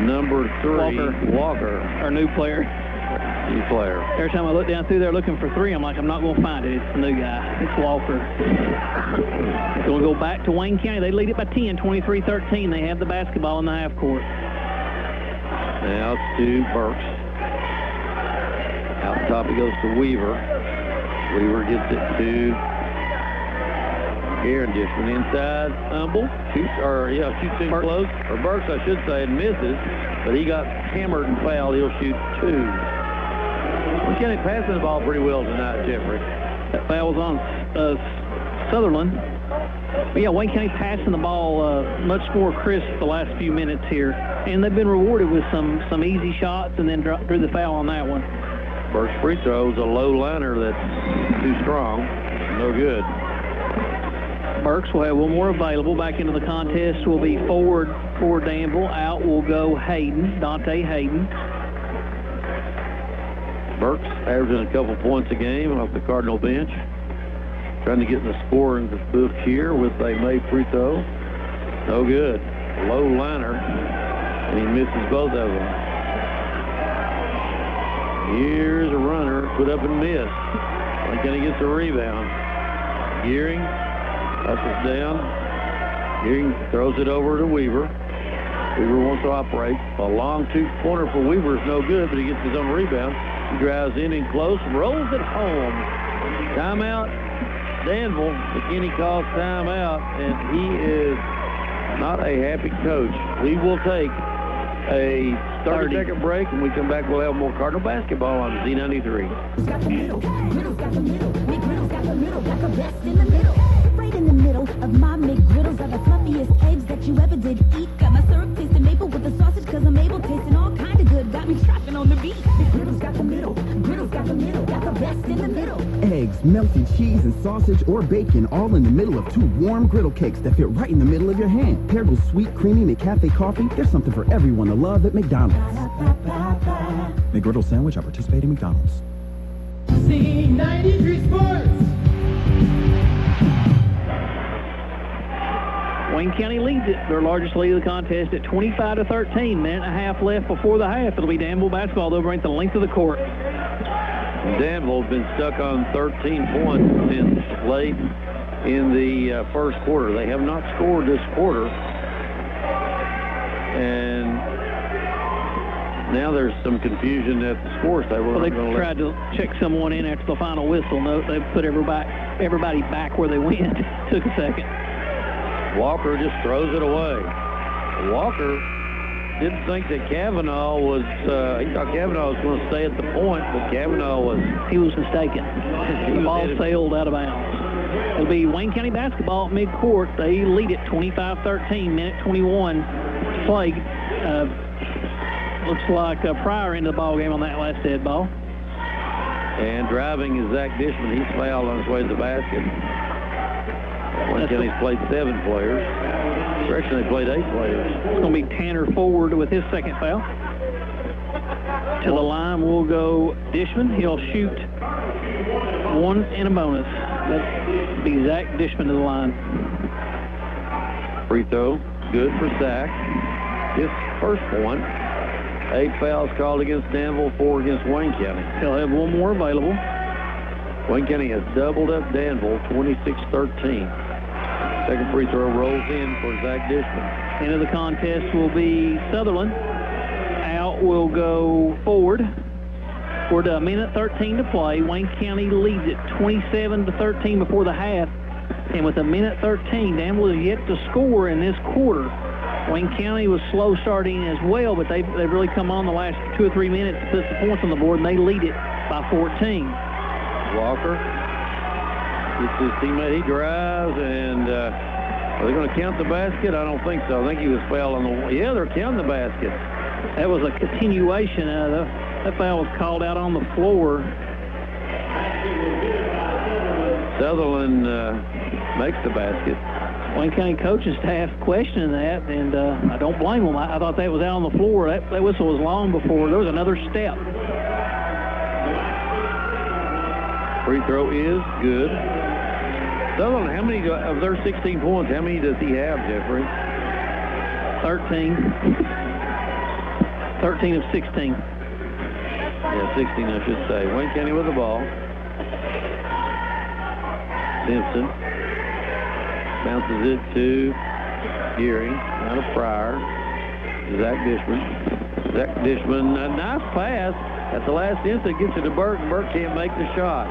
G: number 3, Walker.
A: Our new player.
G: New player.
A: Every time I look down through there looking for 3, I'm like, I'm not going to find it. It's the new guy. It's Walker. So we'll go back to Wayne County. They lead it by 10, 23-13. They have the basketball in the half court.
G: Now it's to Burks. Out top it goes to Weaver. Weaver gets it to Aaron Dishman inside. Humble. Shoots in close. Or Burks, I should say, and misses. But he got hammered and fouled. He'll shoot 2. Wayne County passing the ball pretty well tonight, Jeffrey.
A: That foul was on Sutherland. But yeah, Wayne County passing the ball much more crisp the last few minutes here. And they've been rewarded with some easy shots and then drew the foul on that one.
G: Burks free throws a low liner that's too strong. No good.
A: Burks will have one more available. Back into the contest will be forward for Danville. Out will go Hayden, Dante Hayden.
G: Burks averaging a couple points a game off the Cardinal bench. Trying to get in the scoring book here with a made free throw. No good. Low liner. And he misses both of them. Here's a runner. Put up and miss. Wayne County gets a rebound. Gearing. Hustles down. Gearing throws it over to Weaver. Weaver wants to operate. A long two-pointer for Weaver is no good, but he gets his own rebound. He drives in and close, rolls it home. Timeout. Danville. McKinney calls timeout, and he is not a happy coach. He will take a 30-second break. When we come back, we'll have more Cardinal basketball on Z93.
M: Got the middle, Griddle's got the middle, McGriddle's got the middle, got the best in the middle. Right in the middle of my McGriddles are the fluffiest eggs that you ever did eat. Got my syrup tasting maple with the sausage cause I'm able, tasting all kind of good, got me strapping on the beat. McGriddle's got the middle, Griddle's got the middle, got the best in the middle.
N: Eggs, melted cheese, and sausage or bacon all in the middle of two warm griddle cakes that fit right in the middle of your hand. Paired with sweet, creamy McCafe coffee, there's something for everyone to love at McDonald's. McGriddle sandwich at participating McDonald's.
I: Z93 Sports.
A: Wayne County leads it, their largest lead of the contest at 25-13. Minute and a half left before the half. It'll be Danville basketball. They'll bring it the length of the court.
G: Danville's been stuck on 13 points since late in the first quarter. They have not scored this quarter. And now there's some confusion at the scores table.
A: Well, they tried to check someone in after the final whistle. No, they put everybody back where they went. Took a second.
G: Walker just throws it away. Walker didn't think that Kavanaugh was, he thought Kavanaugh was going to stay at the point, but Kavanaugh was...
A: He was mistaken. The ball sailed out of bounds. It'll be Wayne County basketball at midcourt. They lead it 25-13, minute 21 to play. Looks like Pryor into the ball game on that last dead ball.
G: And driving is Zach Dishman. He's fouled on his way to the basket. Wayne County's played 7 players. Correction, they played 8 players.
A: It's going to be Tanner Forward with his second foul. To the line will go Dishman. He'll shoot 1 and a bonus. That'll be Zach Dishman to the line.
G: Free throw, good for Zach. His first point. 8 fouls called against Danville, 4 against Wayne County.
A: He'll have 1 more available.
G: Wayne County has doubled up Danville, 26-13. Second free throw rolls in for Zach Dishman.
A: Into the contest will be Sutherland. Out will go Forward. We're to a minute 13 to play. Wayne County leads it 27-13 before the half. And with a minute 13, Danville is yet to score in this quarter. Wayne County was slow starting as well, but they've really come on the last 2 or 3 minutes to put the points on the board, and they lead it by 14.
G: Walker gets his teammate. He drives, and are they going to count the basket? I don't think so. I think he was fouled on the... Yeah, they're counting the basket.
A: That was a continuation. That foul was called out on the floor.
G: Sutherland makes the basket.
A: Wayne County coaching staff questioning that, and I don't blame them. I thought that was out on the floor. That whistle was long before. There was another step.
G: Free throw is good. Sutherland, how many of their 16 points, how many does he have, Jeffrey?
A: 13. 13 of 16.
G: Yeah, 16, I should say. Wayne County with the ball. Simpson bounces it to Geary. Out of Pryor. Zach Dishman. Zach Dishman, a nice pass. At the last instant, gets it to Burke, and Burke can't make the shot.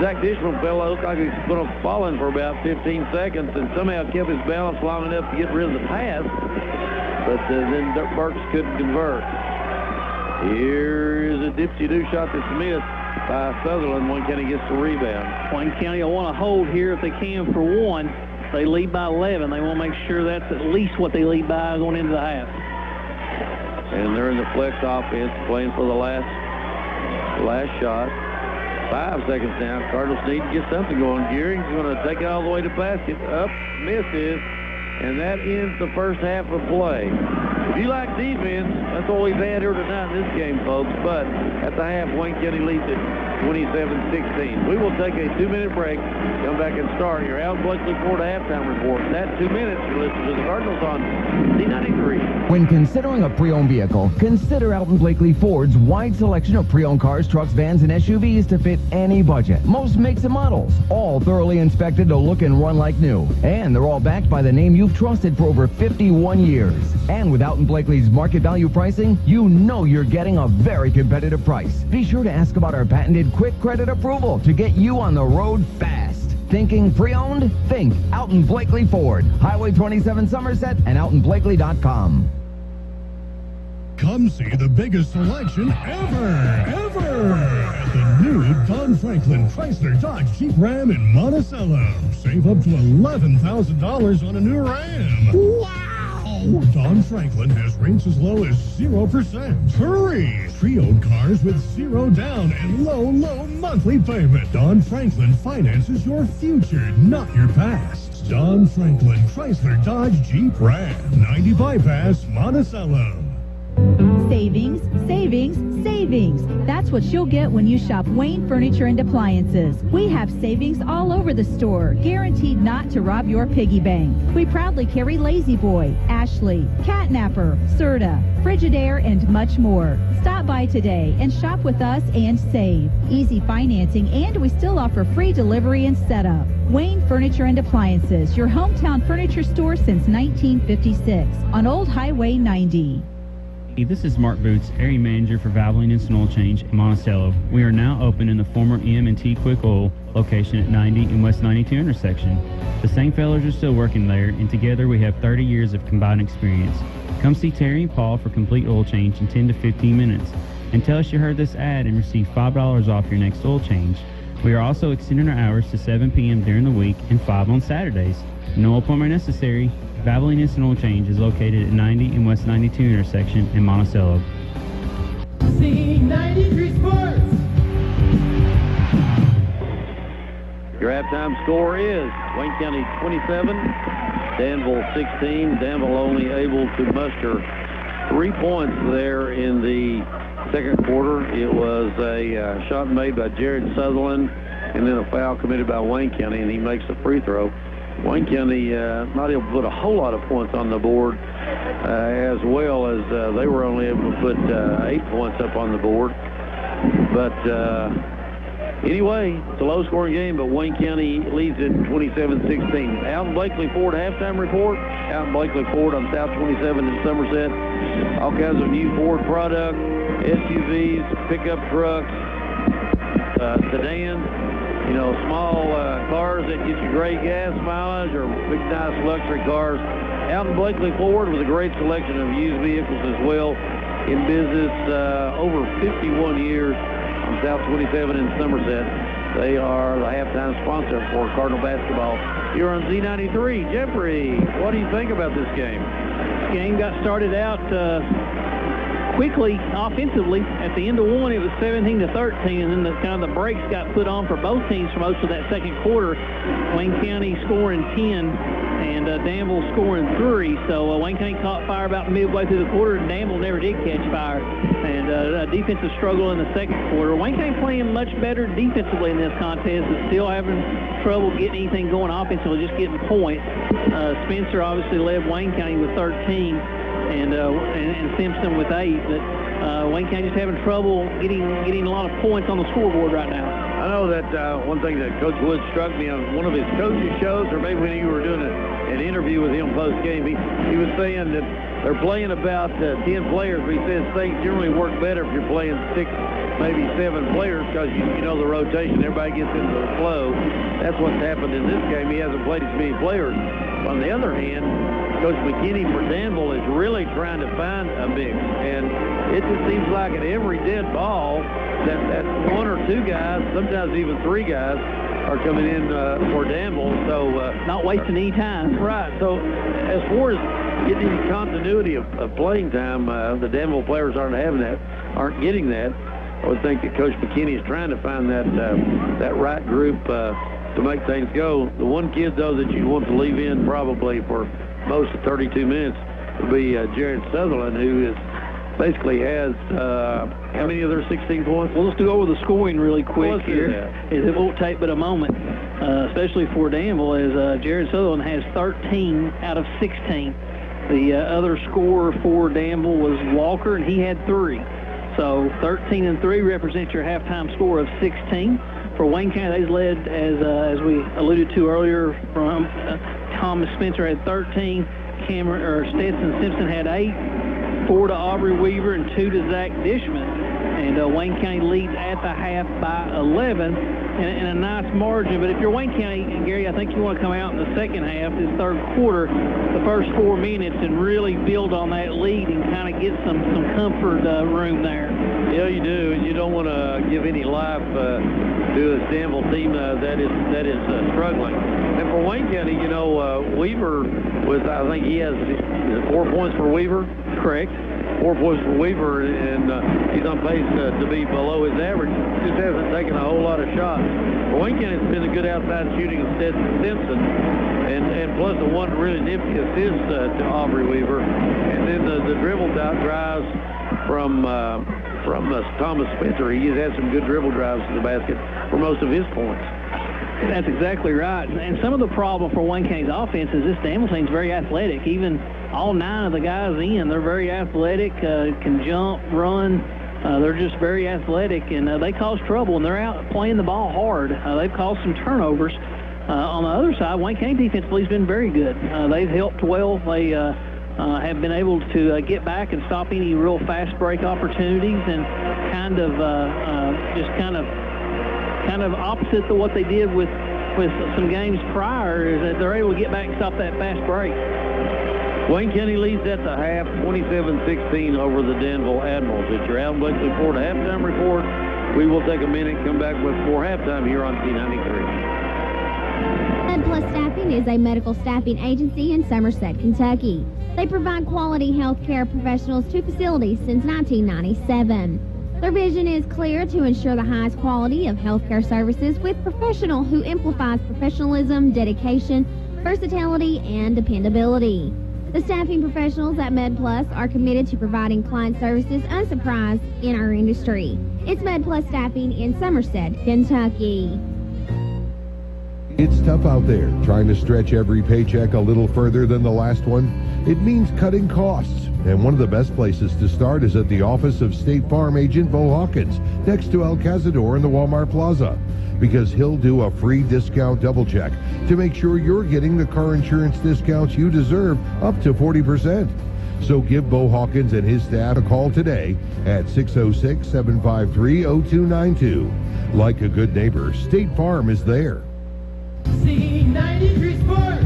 G: Zach Dishman looked like he's going to fall in for about 15 seconds and somehow kept his balance long enough to get rid of the pass. But then Burks couldn't convert. Here is a dipsy-do shot that's missed by Sutherland. Wayne County gets the rebound.
A: Wayne County will want to hold here if they can for 1. They lead by 11. They want to make sure that's at least what they lead by going into the half.
G: And they're in the flex offense, playing for the last shot. 5 seconds now. Cardinals need to get something going. Gearing's going to take it all the way to basket. Up, misses, and that ends the first half of play. If you like defense, that's what we've had here tonight in this game, folks. But at the half, Wayne County leads it 27-16. We will take a 2-minute break, come back and start your Al Blakely Ford halftime report. That 2 minutes, you're listening to the Cardinals on Z93.
O: When considering a pre-owned vehicle, consider Alton Blakely Ford's wide selection of pre-owned cars, trucks, vans, and SUVs to fit any budget. Most makes and models, all thoroughly inspected to look and run like new. And they're all backed by the name you've trusted for over 51 years. And with Alton Blakely's market value pricing, you know you're getting a very competitive price. Be sure to ask about our patented quick credit approval to get you on the road fast. Thinking pre-owned? Think Alton Blakely Ford. Highway 27 Somerset and AltonBlakely.com.
P: Come see the biggest selection ever at the new Don Franklin Chrysler Dodge Jeep Ram in Monticello. Save up to $11,000 on a new Ram. Wow! Don Franklin has rates as low as 0%. Hurry! Pre-owned cars with 0 down and low monthly payment. Don Franklin finances your future, not your past. Don Franklin Chrysler Dodge Jeep Ram, 90 Bypass, Monticello.
Q: Savings, savings, savings. That's what you'll get when you shop Wayne Furniture and Appliances. We have savings all over the store, guaranteed not to rob your piggy bank. We proudly carry Lazy Boy, Ashley, Catnapper, Serta, Frigidaire, and much more. Stop by today and shop with us and save. Easy financing, and we still offer free delivery and setup. Wayne Furniture and Appliances, your hometown furniture store since 1956 on Old Highway 90.
R: This is Mark Boots, area manager for Valvoline Instant Oil Change in Monticello. We are now open in the former M&T Quick Oil location at 90 and West 92 intersection. The same fellows are still working there, and together we have 30 years of combined experience. Come see Terry and Paul for complete oil change in 10 to 15 minutes. And tell us you heard this ad and receive $5 off your next oil change. We are also extending our hours to 7 p.m. during the week and 5 on Saturdays. No appointment necessary. Valvoline Instant Oil Change is located at 90 and West 92 intersection in Monticello.
I: C93 Sports.
G: Your halftime score is Wayne County 27, Danville 16. Danville only able to muster 3 points there in the second quarter. It was a shot made by Jared Sutherland and then a foul committed by Wayne County, and he makes the free throw. Wayne County not able to put a whole lot of points on the board, as well as they were only able to put 8 points up on the board. But anyway, it's a low-scoring game, but Wayne County leads it 27-16. Alton Blakely Ford halftime report. Alton Blakely Ford on South 27 in Somerset. All kinds of new Ford products, SUVs, pickup trucks, sedans. You know, small cars that get you great gas mileage, or big, nice luxury cars. Alton Blakely Ford with a great selection of used vehicles as well. In business over 51 years on South 27 in Somerset. They are the halftime sponsor for Cardinal basketball. You're on Z93. Jeffrey, what do you think about this game?
A: This game got started out quickly offensively. At the end of one, it was 17-13, and then the brakes got put on for both teams for most of that second quarter. Wayne County scoring 10 and Danville scoring 3. So Wayne County caught fire about midway through the quarter, and Danville never did catch fire. And a defensive struggle in the second quarter. Wayne County playing much better defensively in this contest, but still having trouble getting anything going offensively, just getting points. Spencer obviously led Wayne County with 13. And Simpson with 8, but Wayne County just having trouble getting a lot of points on the scoreboard right now.
G: I know that one thing that Coach Wood struck me on one of his coaches shows, or maybe when you were doing an interview with him post-game, he was saying that they're playing about 10 players, but he says things generally work better if you're playing 6, maybe 7 players, because you know the rotation, everybody gets into the flow. That's what's happened in this game. He hasn't played as many players. On the other hand, Coach McKinney for Danville is really trying to find a mix, and it just seems like at every dead ball that 1 or 2 guys, sometimes even 3 guys, are coming in for Danville. So
A: not wasting any time.
G: Right. So as far as getting any continuity of playing time, the Danville players aren't getting that. I would think that Coach McKinney is trying to find that right group to make things go. The one kid though that you want to leave in probably for most of 32 minutes would be Jared Sutherland, who basically has how many of their 16 points?
A: Well, let's go over the scoring really quick here.
G: It
A: won't take but a moment, especially for Danville, as Jared Sutherland has 13 out of 16. The other scorer for Danville was Walker, and he had 3. So 13 and 3 represents your halftime score of 16. For Wayne County, they've led, as we alluded to earlier, from Thomas Spencer had 13, Stetson Simpson had 8, 4 to Aubrey Weaver, and 2 to Zach Dishman. And Wayne County leads at the half by 11. in a nice margin. But if you're Wayne County, Gary, I think you want to come out in the second half, this third quarter, the first 4 minutes, and really build on that lead and kind of get some comfort room there.
G: Yeah, you do. And you don't want to give any life to this Danville team that is struggling. And for Wayne County, you know, Weaver I think he has 4 points for Weaver.
A: Correct.
G: 4 points for Weaver, and he's on pace to be below his average. Just hasn't taken a whole lot of shots. For Wayne County, it's been a good outside shooting of Stetson Simpson, and plus the one really nifty assist to Aubrey Weaver, and then the dribble out drives from Thomas Spencer. He has had some good dribble drives to the basket for most of his points.
A: That's exactly right. And some of the problem for Wayne County's offense is this Danville team's very athletic. Even all 9 of the guys they're very athletic, can jump, run. They're just very athletic, and they cause trouble, and they're out playing the ball hard. They've caused some turnovers. On the other side, Wayne County defensively has been very good. They've helped well. They have been able to get back and stop any real fast break opportunities, and kind of opposite to what they did with some games prior, is that they're able to get back and stop that fast break.
G: Wayne County leads at the half, 27-16 over the Danville Admirals. It's your Alton Blakely Ford halftime report. We will take a minute and come back with more halftime here on T93.
L: MedPlus Staffing is a medical staffing agency in Somerset, Kentucky. They provide quality health care professionals to facilities since 1997. Their vision is clear: to ensure the highest quality of healthcare services with professional who amplifies professionalism, dedication, versatility, and dependability. The staffing professionals at MedPlus are committed to providing client services unsurprised in our industry. It's MedPlus Staffing in Somerset, Kentucky.
S: It's tough out there, trying to stretch every paycheck a little further than the last one. It means cutting costs. And one of the best places to start is at the office of State Farm agent Bo Hawkins, next to El Cazador in the Walmart Plaza. Because he'll do a free discount double check to make sure you're getting the car insurance discounts you deserve, up to 40%. So give Bo Hawkins and his staff a call today at 606-753-0292. Like a good neighbor, State Farm is there.
I: C93 Sports.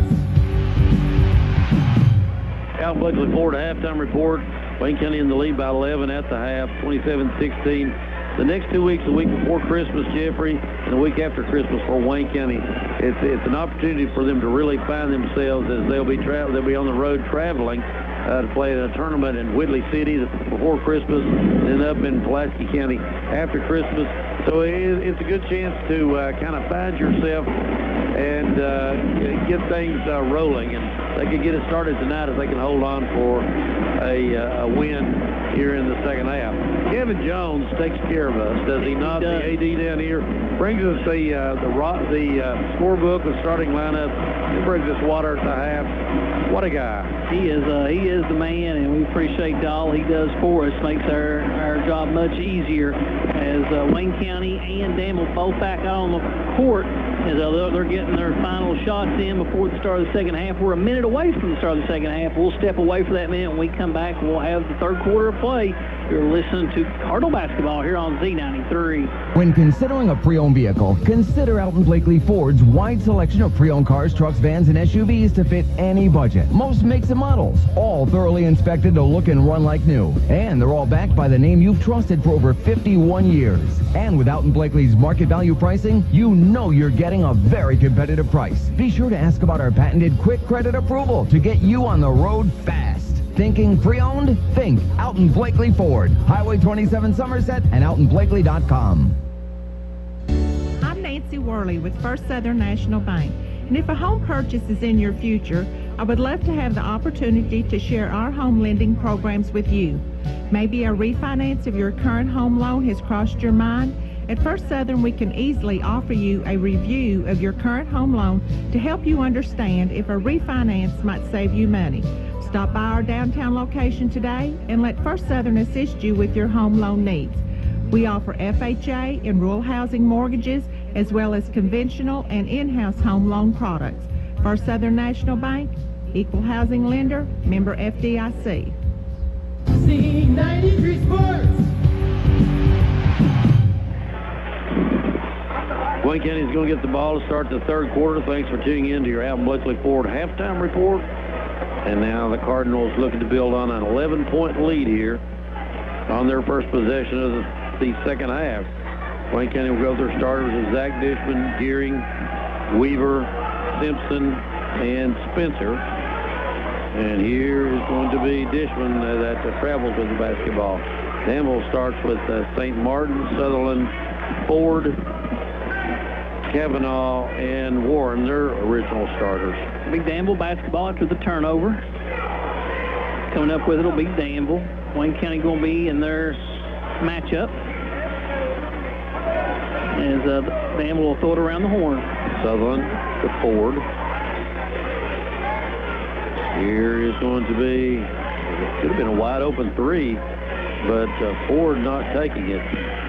G: Alton Blakely Ford halftime report. Wayne County in the lead by 11 at the half, 27-16. The next 2 weeks, the week before Christmas, Jeffrey, and the week after Christmas for Wayne County, it's an opportunity for them to really find themselves, as they'll be on the road traveling to play a tournament in Whitley City before Christmas, and then up in Pulaski County after Christmas. So it's a good chance to kind of find yourself and get things rolling. And they could get it started tonight if they can hold on for a win here in the second half. Kevin Jones takes care of us, does he not? The AD down here brings us the scorebook, the starting lineup. He brings us water at the half. What a guy!
A: He is the man, and we appreciate all he does for us. Makes our job much easier. As Wayne County and Danville both back out on the court, as they're getting their final shots in before the start of the second half. We're a minute away from the start of the second half. We'll step away for that minute. When we come back, we'll have the third quarter of play. You're listening to Cardinal Basketball here on Z93.
O: When considering a pre-owned vehicle, consider Alton Blakely Ford's wide selection of pre-owned cars, trucks, vans, and SUVs to fit any budget. Most makes and models, all thoroughly inspected to look and run like new. And they're all backed by the name you've trusted for over 51 years. And with Alton Blakely's market value pricing, you know you're getting a very competitive price. Be sure to ask about our patented quick credit approval to get you on the road fast. Thinking pre-owned? Think Alton Blakely Ford. Highway 27 Somerset and AltonBlakely.com.
T: I'm Nancy Worley with First Southern National Bank. And if a home purchase is in your future, I would love to have the opportunity to share our home lending programs with you. Maybe a refinance of your current home loan has crossed your mind. At First Southern, we can easily offer you a review of your current home loan to help you understand if a refinance might save you money. Stop by our downtown location today and let First Southern assist you with your home loan needs. We offer FHA and rural housing mortgages, as well as conventional and in-house home loan products. First Southern National Bank, equal housing lender, member FDIC.
I: C93 Sports.
G: Wayne County's going to get the ball to start the third quarter. Thanks for tuning in to your Alvin Blakely Ford halftime report. And now the Cardinals looking to build on an 11-point lead here on their first possession of the second half. Wayne County will go with their starters of Zach Dishman, Gearing, Weaver, Simpson, and Spencer. And here is going to be Dishman that travels with the basketball. Danville starts with St. Martin, Sutherland, Ford, Kavanaugh, and Warren, their original starters.
A: Big Danville basketball after the turnover. Coming up with it will be Danville. Wayne County going to be in their matchup. As Danville will throw it around the horn.
G: Sutherland to Ford. Here is going to be, it could have been a wide open three, but Ford not taking it.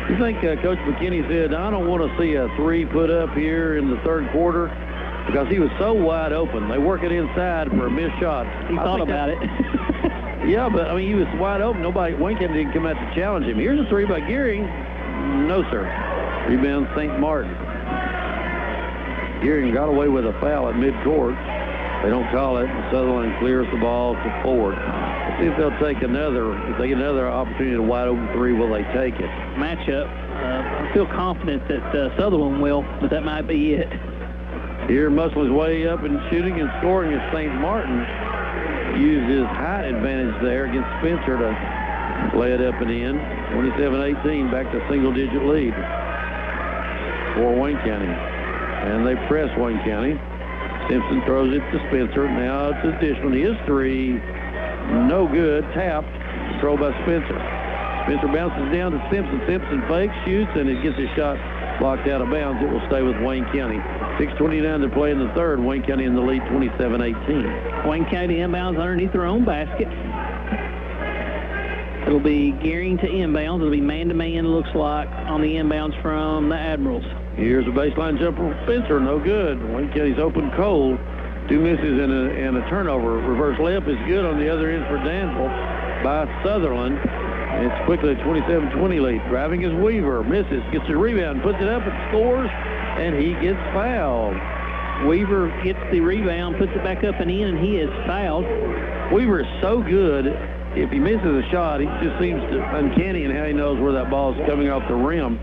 G: You think Coach McKinney said, I don't want to see a three put up here in the third quarter because he was so wide open. They work it inside for a missed shot.
A: He thought about it.
G: Yeah, but I mean, he was wide open. Wayne County didn't come out to challenge him. Here's a three by Gearing. No, sir. Rebound St. Martin. Gearing got away with a foul at midcourt. They don't call it. Sutherland clears the ball to Ford. Let's see if they'll take another. If they get another opportunity to wide open three, will they take it?
A: Matchup. I feel confident that Sutherland will, but that might be it.
G: Here, muscling his way up and shooting and scoring is St. Martin. Used his height advantage there against Spencer to lay it up and in. 27-18, back to single-digit lead for Wayne County. And they press Wayne County. Simpson throws it to Spencer. Now to Dishman. His three, no good. Tapped. Throw by Spencer. Spencer bounces down to Simpson. Simpson fakes, shoots, and it gets his shot blocked out of bounds. It will stay with Wayne County. 6:29 to play in the third. Wayne County in the lead, 27-18.
A: Wayne County inbounds underneath their own basket. It'll be Gearing to inbounds. It'll be man-to-man, looks like, on the inbounds from the Admirals.
G: Here's a baseline jumper from Spencer. No good. Wayne County's open cold. Two misses and a turnover. Reverse layup is good on the other end for Danville by Sutherland. And it's quickly a 27-20 lead. Driving is Weaver. Misses. Gets a rebound. Puts it up and scores. And he gets fouled.
A: Weaver gets the rebound, puts it back up and in, and he is fouled.
G: Weaver is so good. If he misses a shot, he just seems uncanny in how he knows where that ball is coming off the rim.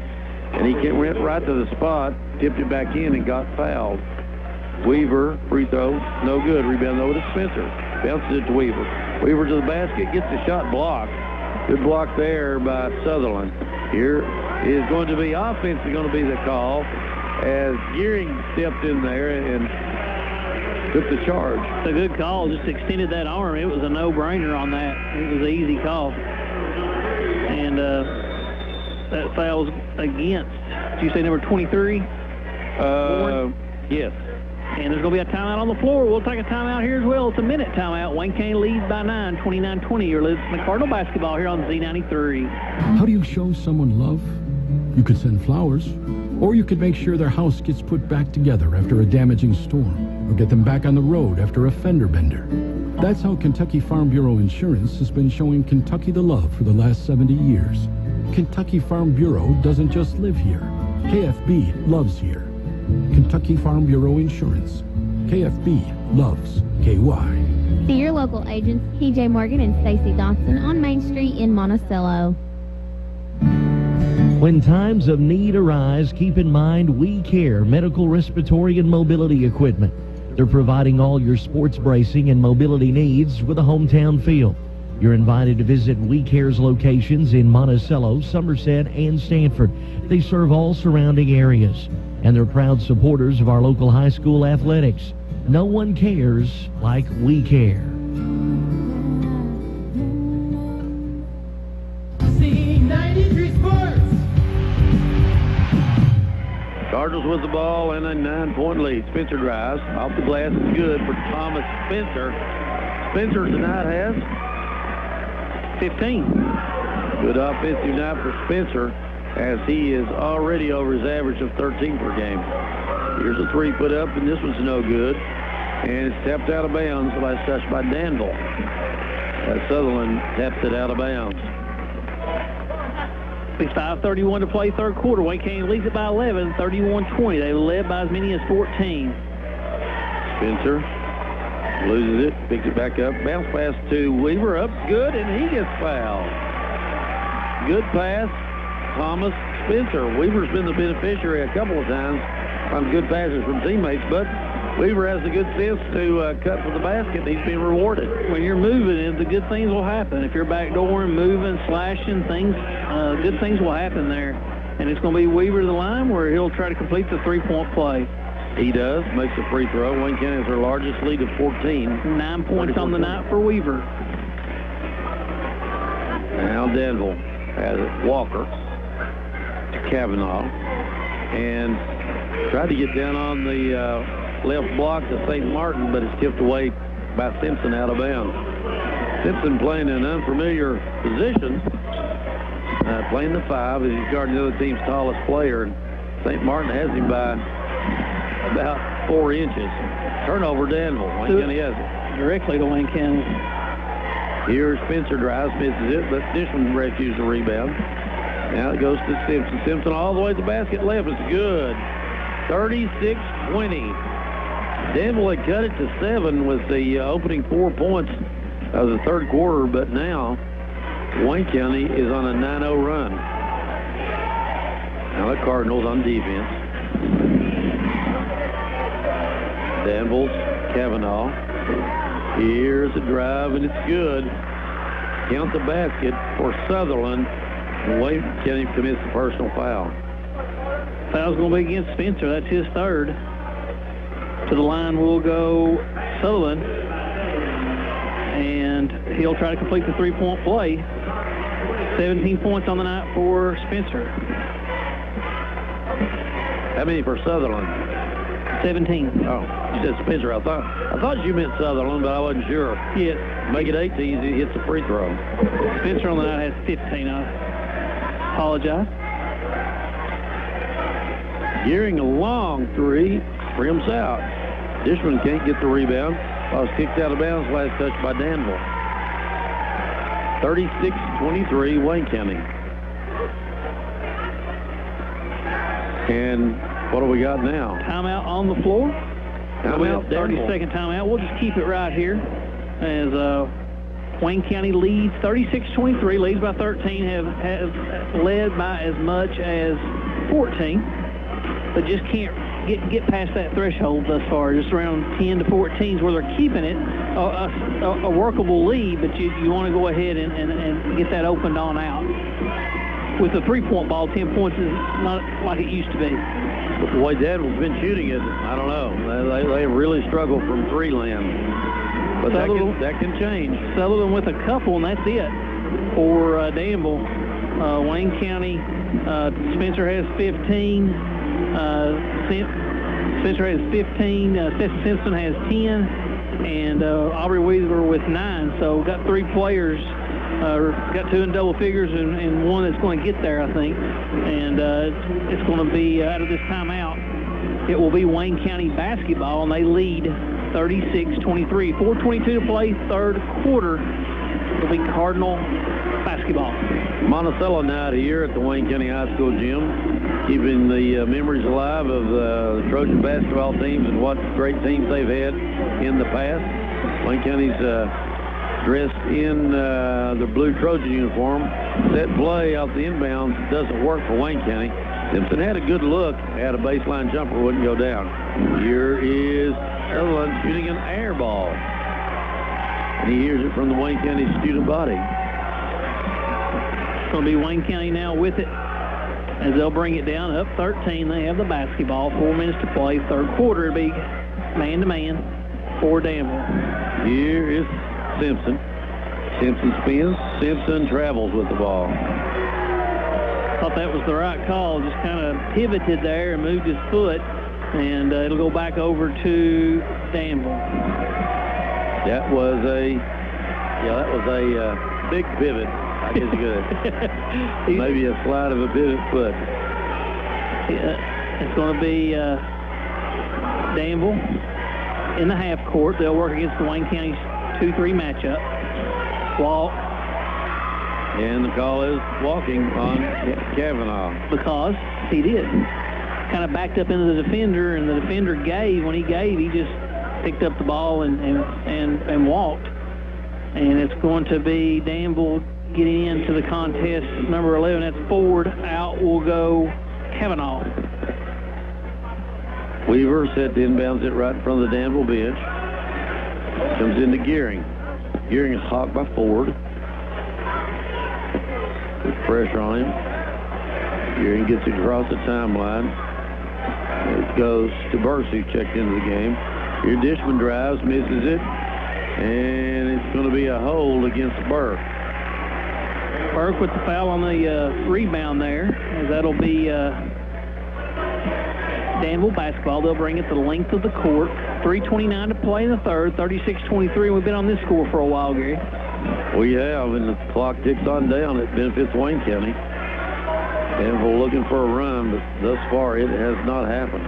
G: And he went right to the spot, tipped it back in, and got fouled. Weaver, free throw, no good. Rebound over to Spencer. Bounces it to Weaver. Weaver to the basket, gets the shot blocked. Good block there by Sutherland. Here is going to be offense is going to be the call as Gearing stepped in there and took the charge.
A: It's a good call. Just extended that arm. It was a no-brainer on that. It was an easy call. And that foul's against, did you say number 23?
G: Yes.
A: And there's going to be a timeout on the floor. We'll take a timeout here as well. It's a minute timeout. Wayne County leads by 9, 29-20. You're listening to Cardinal basketball here on Z93.
C: How do you show someone love? You could send flowers, or you could make sure their house gets put back together after a damaging storm, or get them back on the road after a fender bender. That's how Kentucky Farm Bureau Insurance has been showing Kentucky the love for the last 70 years. Kentucky Farm Bureau doesn't just live here. KFB loves here. Kentucky Farm Bureau Insurance. KFB loves KY.
L: See your local agents, TJ Morgan and Stacy Dotson on Main Street in Monticello.
D: When times of need arise, keep in mind We Care Medical, Respiratory, and Mobility Equipment. They're providing all your sports bracing and mobility needs with a hometown feel. You're invited to visit We Care's locations in Monticello, Somerset, and Stanford. They serve all surrounding areas, and they're proud supporters of our local high school athletics. No one cares like We Care.
I: Z93 Sports.
G: Cardinals with the ball and a 9-point lead. Spencer drives. Off the glass is good for Thomas Spencer. Spencer tonight has
A: 15.
G: Good offensive night for Spencer as he is already over his average of 13 per game. Here's a three put up, and this one's no good. And it's tapped out of bounds. The last touch by Danville. Sutherland taps it out of bounds.
A: With 5:31 to play, third quarter. Wayne County leads it by 11, 31-20. They led by as many as 14.
G: Spencer loses it, picks it back up, bounce pass to Weaver, up good, and he gets fouled. Good pass, Thomas Spencer. Weaver's been the beneficiary a couple of times on good passes from teammates, but Weaver has the good sense to cut for the basket, and he's being rewarded.
A: When you're moving, the good things will happen. If you're backdooring, moving, slashing, good things will happen there. And it's going to be Weaver to the line where he'll try to complete the three-point play.
G: He does, makes a free throw. Wayne County has their largest lead of 14.
A: 9 points on the night for Weaver.
G: Now Danville has it. Walker to Kavanaugh. And tried to get down on the left block to St. Martin, but it's tipped away by Simpson out of bounds. Simpson playing in an unfamiliar position, playing the 5 as he's guarding the other team's tallest player. And St. Martin has him by about 4 inches. Turnover, Danville. Wayne County has it.
A: Directly to Wayne County.
G: Here Spencer drives, misses it, but Dishman rescues the rebound. Now it goes to Simpson. Simpson all the way to the basket left. It's good. 36-20. Danville had cut it to 7 with the opening 4 points of the third quarter, but now Wayne County is on a 9-0 run. Now the Cardinals on defense. Danville's Kavanaugh. Here's a drive, and it's good. Count the basket for Sutherland. Wayne County commits the personal foul.
A: Foul's going to be against Spencer. That's his third. To the line will go Sutherland. And he'll try to complete the three-point play. 17 points on the night for Spencer.
G: How many for Sutherland?
A: 17.
G: Oh, you said Spencer. I thought you meant Sutherland, but I wasn't sure.
A: Yes.
G: Make it 18. He hits the free throw.
A: Spencer on the night has 15. I apologize.
G: Gearing a long three, rims out. Dishman can't get the rebound. Was kicked out of bounds. Last touch by Danville. 36-23, Wayne County. And what do we got now?
A: Timeout on the floor.
G: Timeout,
A: 30-second timeout. We'll just keep it right here as Wayne County leads 36-23, leads by 13, have led by as much as 14, but just can't get past that threshold thus far. Just around 10 to 14 is where they're keeping it a workable lead, but you want to go ahead and get that opened on out. With the three-point ball, 10 points is not like it used to be.
G: But the way Danville's been shooting it, I don't know. They really struggle from three land. But that can change.
A: Sutherland with a couple, and that's it for Danville. Wayne County, Spencer has 15. Spencer has 15. Stetson Simpson has 10. And Aubrey Weaver with 9. So got 3 players. Got 2 in double figures and one that's going to get there, I think. And it's going to be, out of this timeout, it will be Wayne County basketball, and they lead 36-23. 4:22 to play, third quarter. It'll be Cardinal basketball.
G: Monticello night here at the Wayne County High School gym, keeping the memories alive of the Trojan basketball teams and what great teams they've had in the past. Wayne County's dressed in the blue Trojan uniform. Set play out the inbounds doesn't work for Wayne County. Simpson had a good look at a baseline jumper, wouldn't go down. Here is Sutherland shooting an air ball. And he hears it from the Wayne County student body.
A: It's going to be Wayne County now with it as they'll bring it down up 13. They have the basketball. 4 minutes to play. Third quarter, it'll be man-to-man for Danville.
G: Here is Simpson. Simpson spins. Simpson travels with the ball.
A: Thought that was the right call. Just kind of pivoted there and moved his foot. And it'll go back over to Danville.
G: That was a big pivot. I guess good. Maybe a slide of a pivot foot.
A: Yeah, it's going to be Danville in the half court. They'll work against the Wayne County's 2-3 matchup. Walk.
G: And the call is walking on Kavanaugh.
A: Because he did. Kind of backed up into the defender, and the defender gave. When he gave, he just picked up the ball and walked. And it's going to be Danville getting into the contest. Number 11, that's Ford. Out will go Kavanaugh.
G: Weaver set to inbounds it right in front of the Danville bench. Comes into Gearing. Gearing is hawked by Ford. With pressure on him. Gearing gets it across the timeline. It goes to Burks, who checked into the game. Here Dishman drives, misses it. And it's going to be a hold against Burke.
A: Burke with the foul on the rebound there. That'll be Danville basketball. They'll bring it to the length of the court. 3:29 to play in the third, 36-23. We've been on this score for a while, Gary.
G: We have, and the clock ticks on down. It benefits Wayne County. Danville looking for a run, but thus far it has not happened.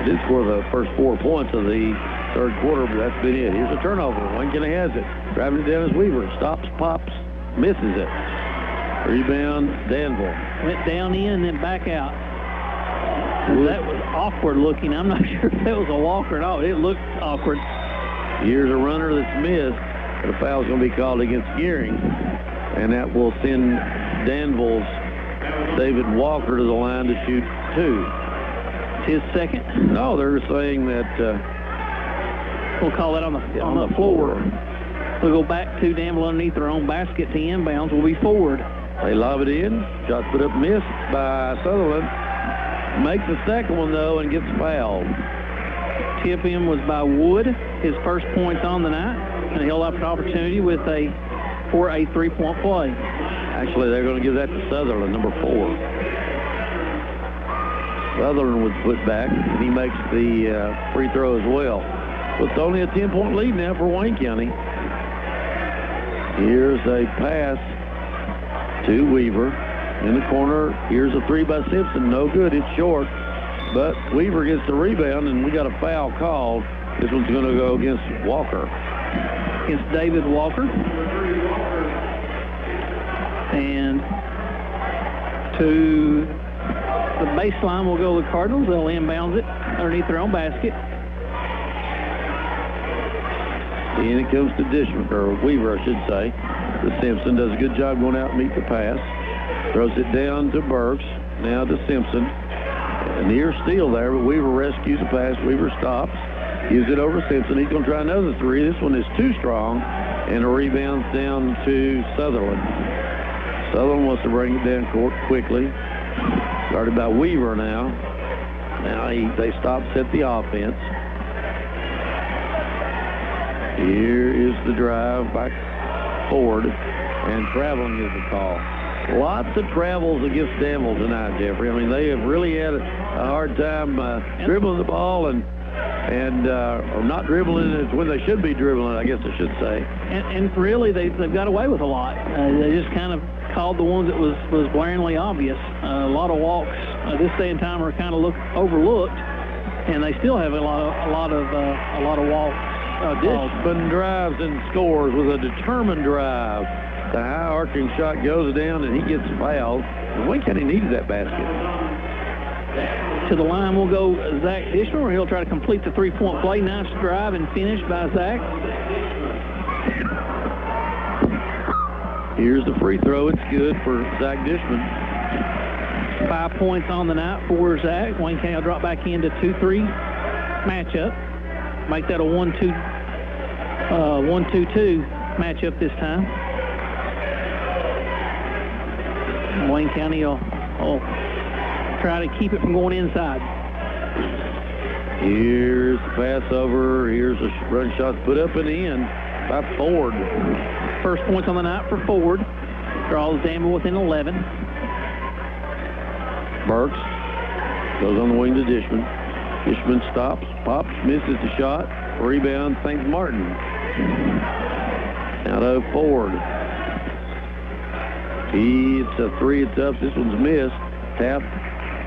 G: It did score the first 4 points of the third quarter, but that's been it. Here's a turnover. Wayne County has it. Driving it down is Weaver. Stops, pops, misses it. Rebound, Danville.
A: Went down in and then back out. That was awkward looking. I'm not sure if that was a walk or not. It looked awkward.
G: Here's a runner that's missed. The foul's going to be called against Gearing, and that will send Danville's David Walker to the line to shoot 2.
A: His second?
G: No, they're saying that...
A: we'll call that on the floor. We'll go back to Danville underneath their own basket. To inbounds will be Ford.
G: They lob it in. Shot put up, missed by Sutherland. Makes the second one, though, and gets fouled.
A: Tip in was by Wood. His first points on the night. And he'll have an opportunity for a three-point play.
G: Actually, they're going to give that to Sutherland, number 4. Sutherland was put back, and he makes the free throw as well. It's only a 10-point lead now for Wayne County. Here's a pass to Weaver. In the corner, here's a 3 by Simpson. No good, it's short. But Weaver gets the rebound, and we got a foul called. This one's going to go against Walker.
A: Against David Walker. And to the baseline will go the Cardinals. They'll inbounds it underneath their own basket.
G: And it comes to Dishman, or Weaver, I should say. The Simpson does a good job going out and meet the pass. Throws it down to Burks. Now to Simpson. A near steal there, but Weaver rescues the pass. Weaver stops. Gives it over Simpson. He's going to try another 3. This one is too strong. And a rebound's down to Sutherland. Sutherland wants to bring it down court quickly. Started by Weaver now. Now they stop, set the offense. Here is the drive by Ford. And traveling is the call. Lots of travels against Danville tonight, Jeffrey. I mean, they have really had a hard time dribbling the ball and or not dribbling it when they should be dribbling it, I guess I should say.
A: And really, they've got away with a lot. They just kind of called the ones that was blaringly obvious. A lot of walks this day and time are kind of overlooked, and they still have a lot of walks.
G: Dishman drives and scores with a determined drive. The high arching shot goes down, and he gets fouled. And Wayne County needed that basket.
A: To the line will go Zach Dishman, where he'll try to complete the three-point play. Nice drive and finish by Zach.
G: Here's the free throw. It's good for Zach Dishman.
A: 5 points on the night for Zach. Wayne County will drop back into 2-3 matchup. Make that a 1-2-2 matchup this time. Wayne County will try to keep it from going inside.
G: Here's the pass over. Here's a run shot put up and in by Ford.
A: First points on the night for Ford. Draws Danville within 11.
G: Burks goes on the wing to Dishman. Dishman stops, pops, misses the shot. Rebound, St. Martin. Now to Ford. It's a 3, it's up. This one's missed. Tap,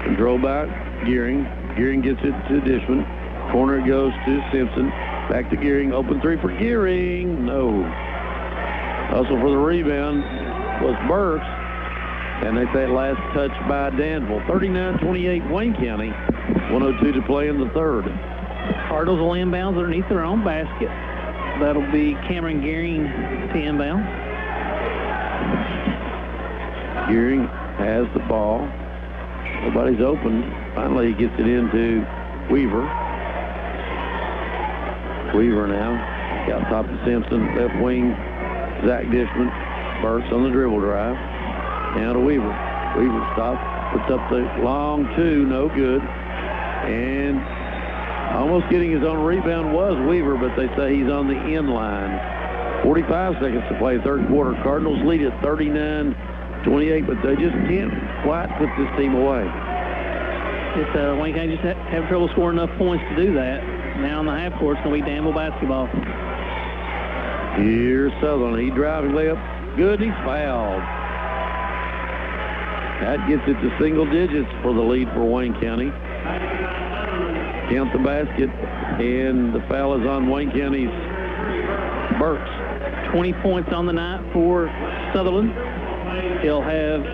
G: control by Gearing. Gearing gets it to Dishman. Corner goes to Simpson. Back to Gearing. Open 3 for Gearing. No. Hustle for the rebound was Burks. And they say last touch by Danville. 39-28 Wayne County. 1:02 to play in the third.
A: Cardinals will inbounds underneath their own basket. That'll be Cameron Gearing to inbound.
G: Gearing has the ball. Nobody's open. Finally, he gets it into Weaver. Weaver now. Got top of Simpson. Left wing, Zach Dishman. Burks on the dribble drive. Now to Weaver. Weaver stops. Puts up the long two. No good. And almost getting his own rebound was Weaver, but they say he's on the end line. 45 seconds to play third quarter. Cardinals lead at 39-28, but they just can't quite put this team away.
A: Wayne County just have trouble scoring enough points to do that. Now in the half court, it's going to be Danville basketball.
G: Here's Sutherland. He driving layup. Good. He's fouled. That gets it to single digits for the lead for Wayne County. Count the basket, and the foul is on Wayne County's Burks.
A: 20 points on the night for Sutherland. He'll have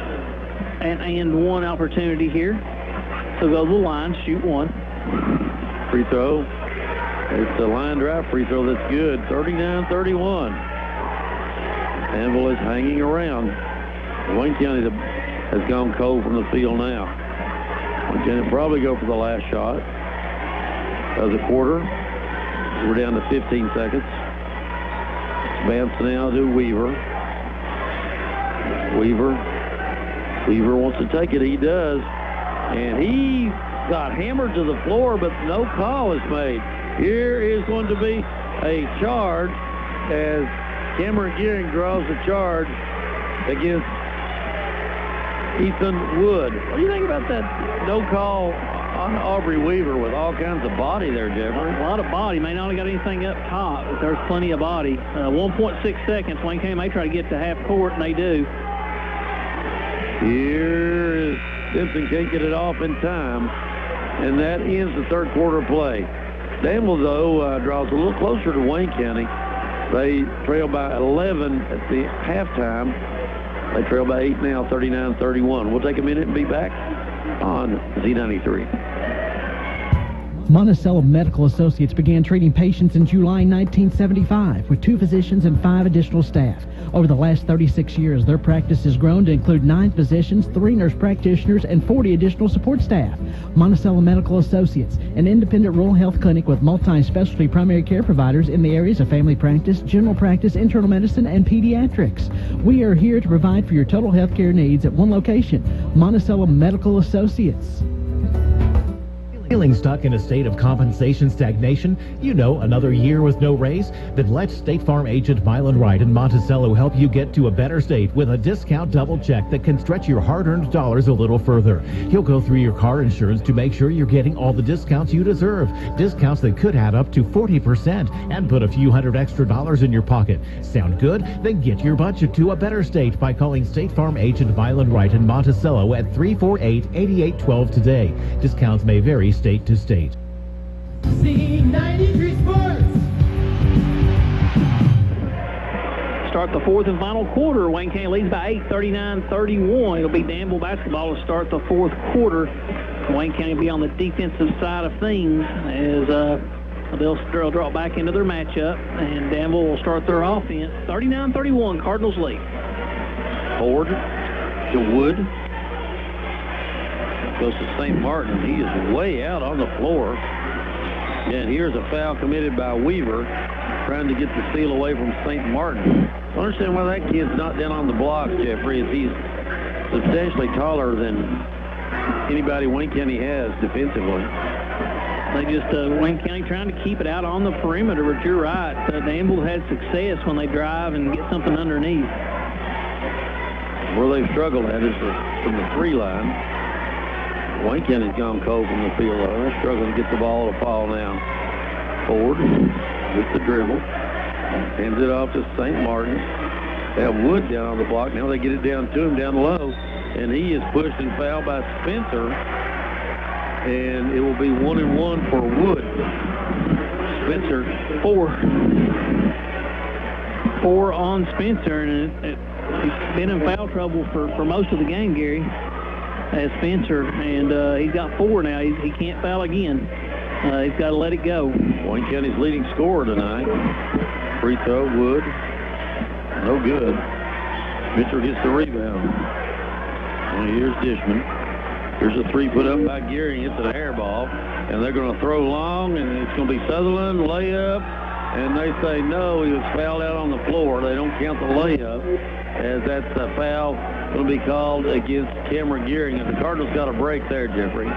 A: an and one opportunity here. So go to the line, shoot one.
G: Free throw. It's a line drive free throw that's good. 39-31. Danville is hanging around. Wayne County has gone cold from the field now. Wayne County will probably go for the last shot of the quarter. We're down to 15 seconds. Bounce now to Weaver. Weaver wants to take it. He does. And he got hammered to the floor, but no call is made. Here is going to be a charge as Cameron Gearing draws the charge against Ethan Wood. What do you think about that no call on Aubrey Weaver with all kinds of body there, Jeffrey?
A: A lot of body. May not have got anything up top, but there's plenty of body. 1.6 seconds. Wayne County may try to get to half court, and they do.
G: Here is Simpson, can't get it off in time, and that ends the third quarter play. Danville, though, draws a little closer to Wayne County. They trail by 11 at the halftime. They trail by 8 now, 39-31. We'll take a minute and be back on Z93.
U: Monticello Medical Associates began treating patients in July 1975 with 2 physicians and 5 additional staff. Over the last 36 years, their practice has grown to include 9 physicians, 3 nurse practitioners, and 40 additional support staff. Monticello Medical Associates, an independent rural health clinic with multi-specialty primary care providers in the areas of family practice, general practice, internal medicine, and pediatrics. We are here to provide for your total health care needs at one location, Monticello Medical Associates.
E: Feeling stuck in a state of compensation stagnation? You know, another year with no raise? Then let State Farm agent Mylan Wright in Monticello help you get to a better state with a discount double check that can stretch your hard-earned dollars a little further. He'll go through your car insurance to make sure you're getting all the discounts you deserve. Discounts that could add up to 40% and put a few $100 extra in your pocket. Sound good? Then get your budget to a better state by calling State Farm agent Mylan Wright in Monticello at 348-8812 today. Discounts may vary state to state.
I: Z93 Sports.
A: Start the fourth and final quarter. Wayne County leads by 8, 39-31. It'll be Danville basketball to start the fourth quarter. Wayne County will be on the defensive side of things as they'll drop back into their matchup, and Danville will start their offense. 39-31, Cardinals lead.
G: Ford to Wood. Goes to St. Martin. He is way out on the floor. And here's a foul committed by Weaver, trying to get the steal away from St. Martin. I don't understand why that kid's not down on the block, Jeffrey, as he's substantially taller than anybody Wayne County has defensively.
A: They just, Wayne County trying to keep it out on the perimeter, but you're right. Danville had success when they drive and get something underneath.
G: Where they've struggled at is from the 3 line. Wayne County's gone cold from the field, though. They're struggling to get the ball to fall now. Ford with the dribble. Hands it off to St. Martin. They have Wood down on the block. Now they get it down to him down low. And he is pushed and fouled by Spencer. And it will be 1-and-1 for Wood. Spencer, 4.
A: 4 on Spencer, and he's been in foul trouble for most of the game, Gary, as Spencer, and he's got 4 now. He can't foul again. He's got to let it go.
G: Wayne County's leading scorer tonight. Free throw, Wood. No good. Mitchell gets the rebound. And here's Dishman. Here's a 3 put up by Gearing. It's an air ball. And they're going to throw long, and it's going to be Sutherland, layup. And they say no, he was fouled out on the floor. They don't count the layup, as that's a foul going to be called against Cameron Gearing. And the Cardinals got a break there, Jeffrey.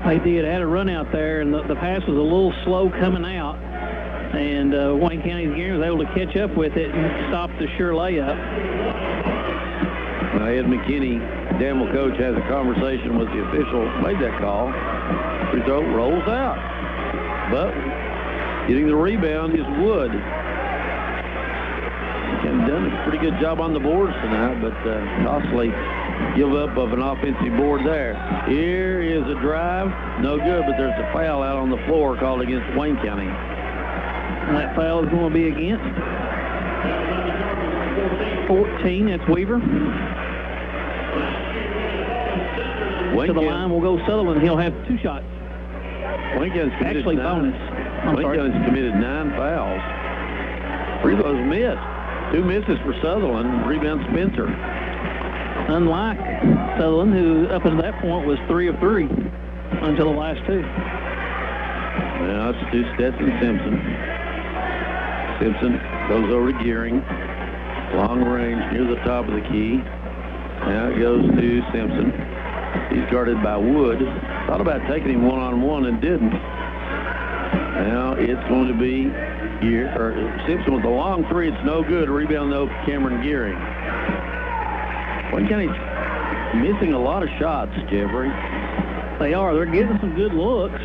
A: They did. Had a run out there, and the pass was a little slow coming out. And Wayne County's Gearing was able to catch up with it and stop the sure layup.
G: Now, Ed McKinney, Danville coach, has a conversation with the official, made that call. Free throw rolls out. But getting the rebound is Wood. He's done a pretty good job on the boards tonight, but costly give up of an offensive board there. Here is a drive. No good, but there's a foul out on the floor called against Wayne County.
A: And that foul is going to be against 14. That's Weaver. To the line will go Sutherland. He'll have 2 shots.
G: Wayne County's committed
A: Actually,
G: 9.
A: bonus.
G: Wayne County's committed 9 fouls. Free throws missed. 2 misses for Sutherland. Rebound Spencer.
A: Unlike Sutherland, who up until that point was 3 of 3 until the last 2.
G: Now it's to Stetson Simpson. Simpson goes over to Gearing. Long range near the top of the key. Now it goes to Simpson. He's guarded by Wood. Thought about taking him one-on-one and didn't. Now it's going to be Simpson with a long 3. It's no good. Rebound, though, Cameron Gearing. Wayne County's missing a lot of shots, Jeffrey.
A: They are. They're getting some good looks.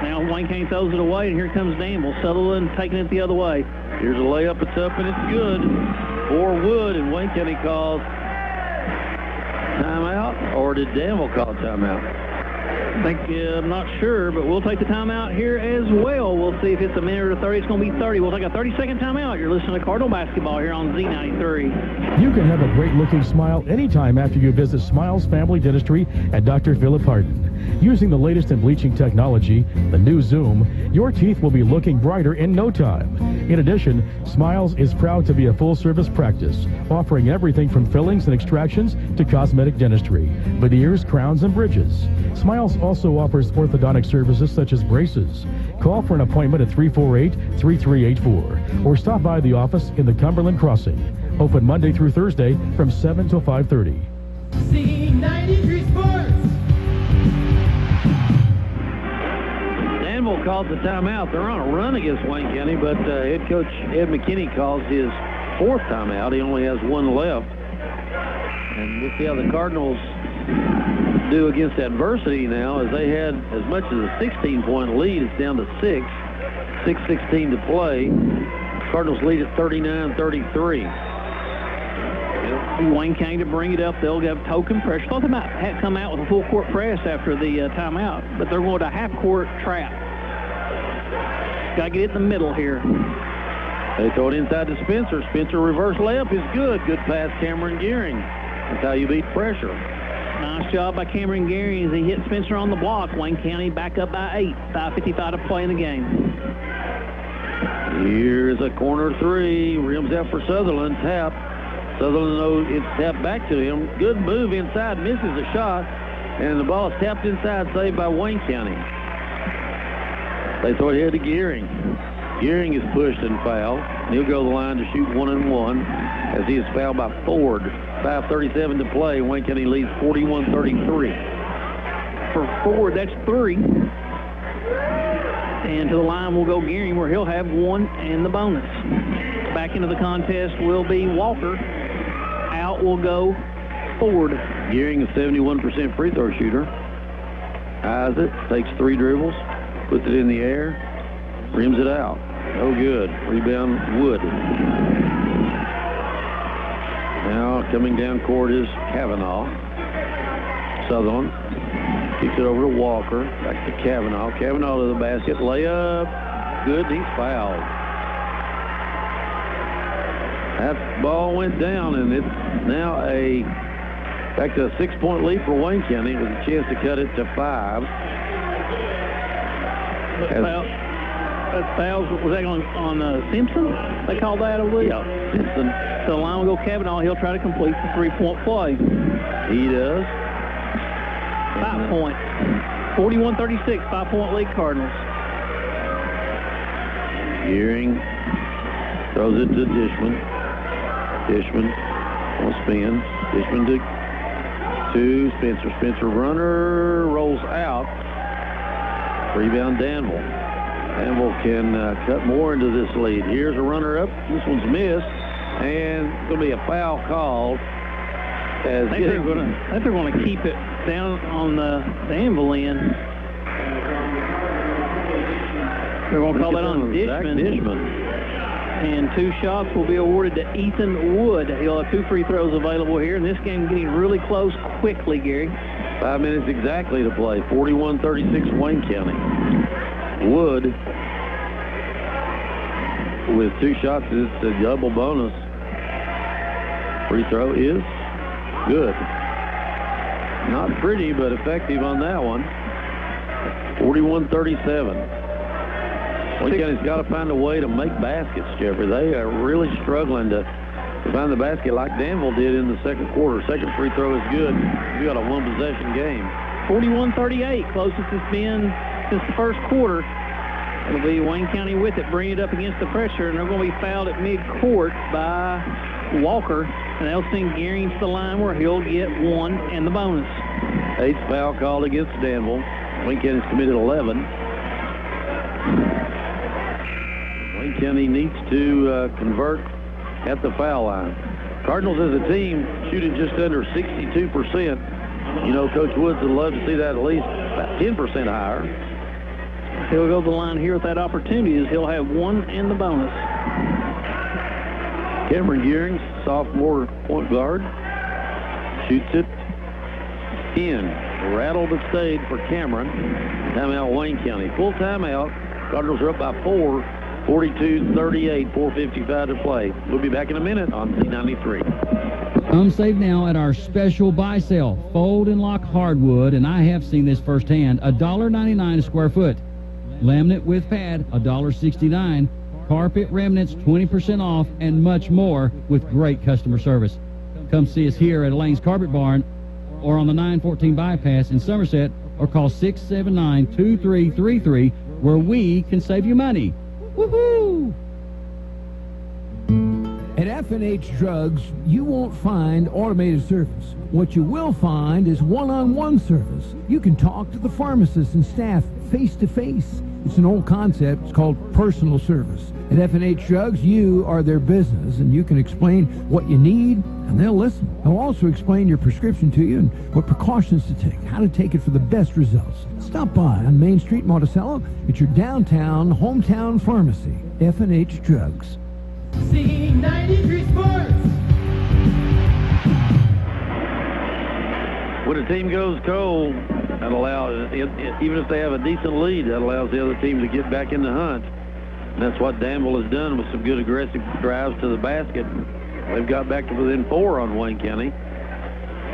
A: Now Wayne County throws it away, and here comes Danville. Sutherland taking it the other way.
G: Here's a layup. It's up, and it's good for Wood, and Wayne County calls timeout, or did Danville call timeout?
A: I think, I'm not sure, but we'll take the timeout here as well. We'll see if it's a minute or 30. It's going to be 30. We'll take a 30-second timeout. You're listening to Cardinal Basketball here on Z93.
C: You can have a great-looking smile anytime after you visit Smiles Family Dentistry at Dr. Philip Harden. Using the latest in bleaching technology, the new Zoom, your teeth will be looking brighter in no time. In addition, Smiles is proud to be a full-service practice, offering everything from fillings and extractions to cosmetic dentistry, veneers, crowns, and bridges. Smiles also offers orthodontic services such as braces. Call for an appointment at 348-3384 or stop by the office in the Cumberland Crossing. Open Monday through Thursday from 7 till 5:30.
I: Z93 Sports.
G: Danville calls the timeout. They're on a run against Wayne County, but head coach Ed McKinney calls his 4th timeout. He only has 1 left. And we'll see how the Cardinals do against adversity now, as they had as much as a 16-point lead. It's down to 6:16 to play. Cardinals lead at 39-33.
A: Wayne County to bring it up. They'll have token pressure. Thought they might have come out with a full-court press after the timeout, but they're going to half-court trap. Got to get it in the middle here.
G: They throw it inside to Spencer. Spencer reverse layup is good. Good pass, Cameron Gearing. That's how you beat pressure.
A: Nice job by Cameron Gearing as he hit Spencer on the block. Wayne County back up by 8. 5:55 to play in the game.
G: Here's a corner 3. Rims out for Sutherland. Tap. Sutherland knows it's tapped back to him. Good move inside. Misses a shot. And the ball is tapped inside. Saved by Wayne County. They throw it ahead to Gearing. Gearing is pushed and fouled. He'll go to the line to shoot 1-and-1 as he is fouled by Ford. 5:37 to play. Wayne County leads 41-33.
A: For Ford, that's 3. And to the line will go Gearing, where he'll have 1 and the bonus. Back into the contest will be Walker. Out will go Ford.
G: Gearing, a 71% free throw shooter. Eyes it, takes 3 dribbles, puts it in the air, rims it out. No good. Rebound, Wood. Now coming down court is Kavanaugh. Sutherland kicks it over to Walker. Back to Kavanaugh. Kavanaugh to the basket. Layup. Good. He's fouled. That ball went down, and it's now back to a 6-point lead for Wayne County with a chance to cut it to 5.
A: Fouls, was that on Simpson? They called that, I believe?
G: Yeah, Simpson.
A: So the line will go Kavanaugh. He'll try to complete the 3-point play.
G: He does.
A: 5 points. 41-36, 5-point lead Cardinals.
G: Gearing throws it to Dishman. Dishman on spin. Dishman to Spencer. Spencer runner rolls out. Rebound Danville. Danville can cut more into this lead. Here's a runner up. This one's missed. And it's going to be a foul called.
A: I think they're going to keep it down on the Danville end. They're going to call that on Dishman. And 2 shots will be awarded to Ethan Wood. He'll have 2 free throws available here. And this game getting really close quickly, Gary.
G: 5 minutes exactly to play. 41-36 Wayne County. Wood with 2 shots. It's a double bonus. Free throw is good. Not pretty, but effective on that one. 41-37. Wayne County's got to find a way to make baskets, Jeffrey. They are really struggling to find the basket like Danville did in the second quarter. Second free throw is good. We got a 1-possession game.
A: 41-38, closest it's been since the first quarter. It'll be Wayne County with it, bring it up against the pressure, and they're going to be fouled at mid-court by Walker. And they'll send Gearing to the line where he'll get 1 and the bonus.
G: 8th foul called against Danville. Wayne County's committed 11. Wayne County needs to convert at the foul line. Cardinals as a team shooting just under 62%. You know, Coach Woods would love to see that at least about 10% higher.
A: He'll go to the line here with that opportunity as he'll have 1 and the bonus.
G: Cameron Gearing, sophomore point guard, shoots it in. Rattled but stayed for Cameron. Timeout Wayne County. Full timeout. Cardinals are up by 4. 42-38, 4:55 to play. We'll be back in a minute on Z93.
U: Come save now at our special buy sale. Fold and lock hardwood, and I have seen this firsthand, $1.99 a square foot. Laminate with pad, $1.69. Carpet remnants, 20% off, and much more with great customer service. Come see us here at Elaine's Carpet Barn or on the 914 bypass in Somerset, or call 679-2333 where we can save you money. Woohoo!
F: At F&H Drugs, you won't find automated service. What you will find is one-on-one service. You can talk to the pharmacist and staff face-to-face. It's an old concept. It's called personal service. At F&H Drugs, you are their business, and you can explain what you need, and they'll listen. They'll also explain your prescription to you and what precautions to take, how to take it for the best results. Stop by on Main Street, Monticello. It's your downtown, hometown pharmacy, F&H Drugs.
I: Z93 Sports.
G: When a team goes cold, that allows, even if they have a decent lead, that allows the other team to get back in the hunt. And that's what Danville has done with some good aggressive drives to the basket. They've got back to within 4 on Wayne County.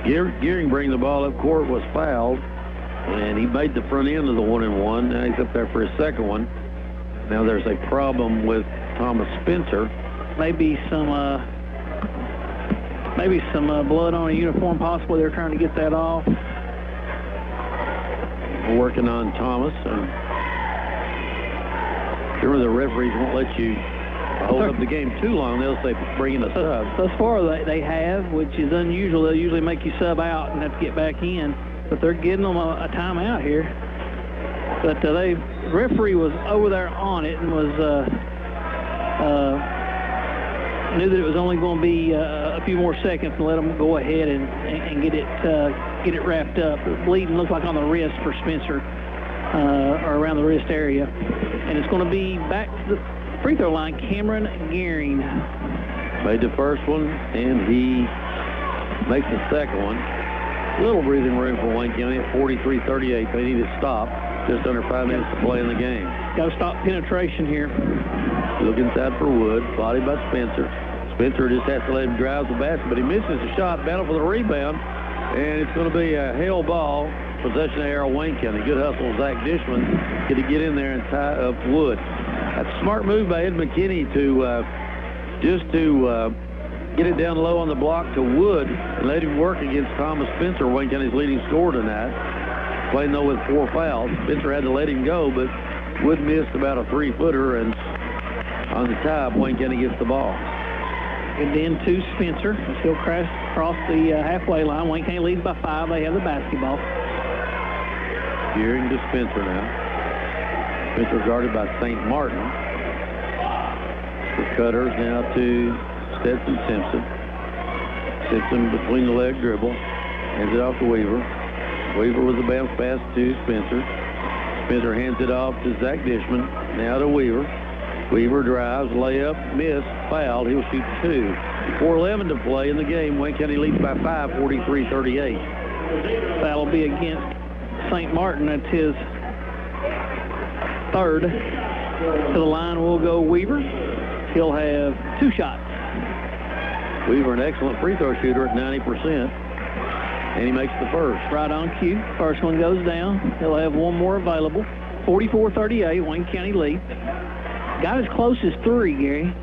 G: Gearing bringing the ball up court was fouled, and he made the front end of the 1-and-1. Now he's up there for his second one. Now there's a problem with Thomas Spencer.
A: Maybe some blood on a uniform. Possibly they're trying to get that off.
G: We're working on Thomas. Sure, the referees won't let you hold up the game too long. They'll say bring in a sub.
A: Thus far they have, which is unusual. They'll usually make you sub out and have to get back in. But they're getting them a timeout here. But the referee was over there on it and was knew that it was only going to be a few more seconds and let them go ahead and get it wrapped up. The bleeding looks like on the wrist for Spencer, or around the wrist area. And it's going to be back to the free throw line, Cameron Gearing.
G: Made the first one, and he makes the second one. Little breathing room for Wayne County at 43-38. They need to stop. Just under 5 minutes to play in the game.
A: Got to stop penetration here.
G: Look inside for Wood. Body by Spencer. Spencer just has to let him drive the basket, but he misses the shot. Battle for the rebound, and it's going to be a hell ball. Possession of Arrow Wayne County. Good hustle, Zach Dishman, to get in there and tie up Wood. That's a smart move by Ed McKinney to get it down low on the block to Wood and let him work against Thomas Spencer, Wayne County's leading scorer tonight. Playing, though, with 4 fouls. Spencer had to let him go, but Wood missed about a 3-footer, and on the tie, Wayne County gets the ball.
A: And then to Spencer. He'll cross the halfway line. Wayne County leads by 5. They have the basketball.
G: Gearing to Spencer now. Spencer guarded by St. Martin. The cutters now to Stetson Simpson. Simpson between the leg dribble. Hands it off to Weaver. Weaver with the bounce pass to Spencer. Spencer hands it off to Zach Dishman. Now to Weaver. Weaver drives, layup, missed, fouled. He'll shoot 2. 4:11 to play in the game. Wayne County leads by 5, 43-38.
A: That'll be against St. Martin. That's his 3rd. To the line will go Weaver. He'll have 2 shots.
G: Weaver, an excellent free throw shooter at 90%. And he makes the first.
A: Right on cue. First one goes down. He'll have 1 more available. 44-38, Wayne County leads. Got as close as 3, Gary.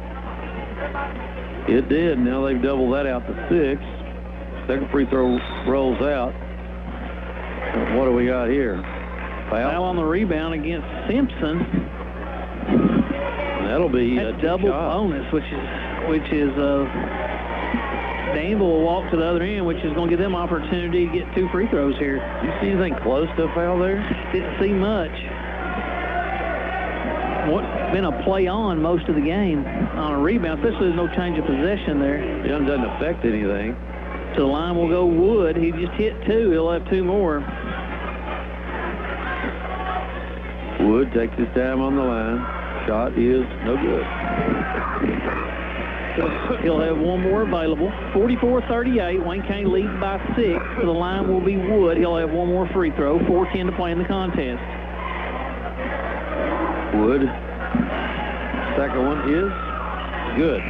G: It did. Now they've doubled that out to 6. Second free throw rolls out. What do we got here?
A: Foul on the rebound against Simpson.
G: And that'll be a
A: double bonus, which is Danville will walk to the other end, which is going to give them opportunity to get 2 free throws here.
G: Do you see anything close to a foul there?
A: Didn't see much. Been a play on most of the game on a rebound, especially there's no change of possession there.
G: It doesn't affect anything.
A: To the line will go Wood. He just hit 2. He'll have 2 more.
G: Wood takes his time on the line. Shot is no good.
A: He'll have 1 more available. 44-38. Wayne County leads by 6. To the line will be Wood. He'll have 1 more free throw. 4:10 to play in the contest.
G: Wood. Second one is good.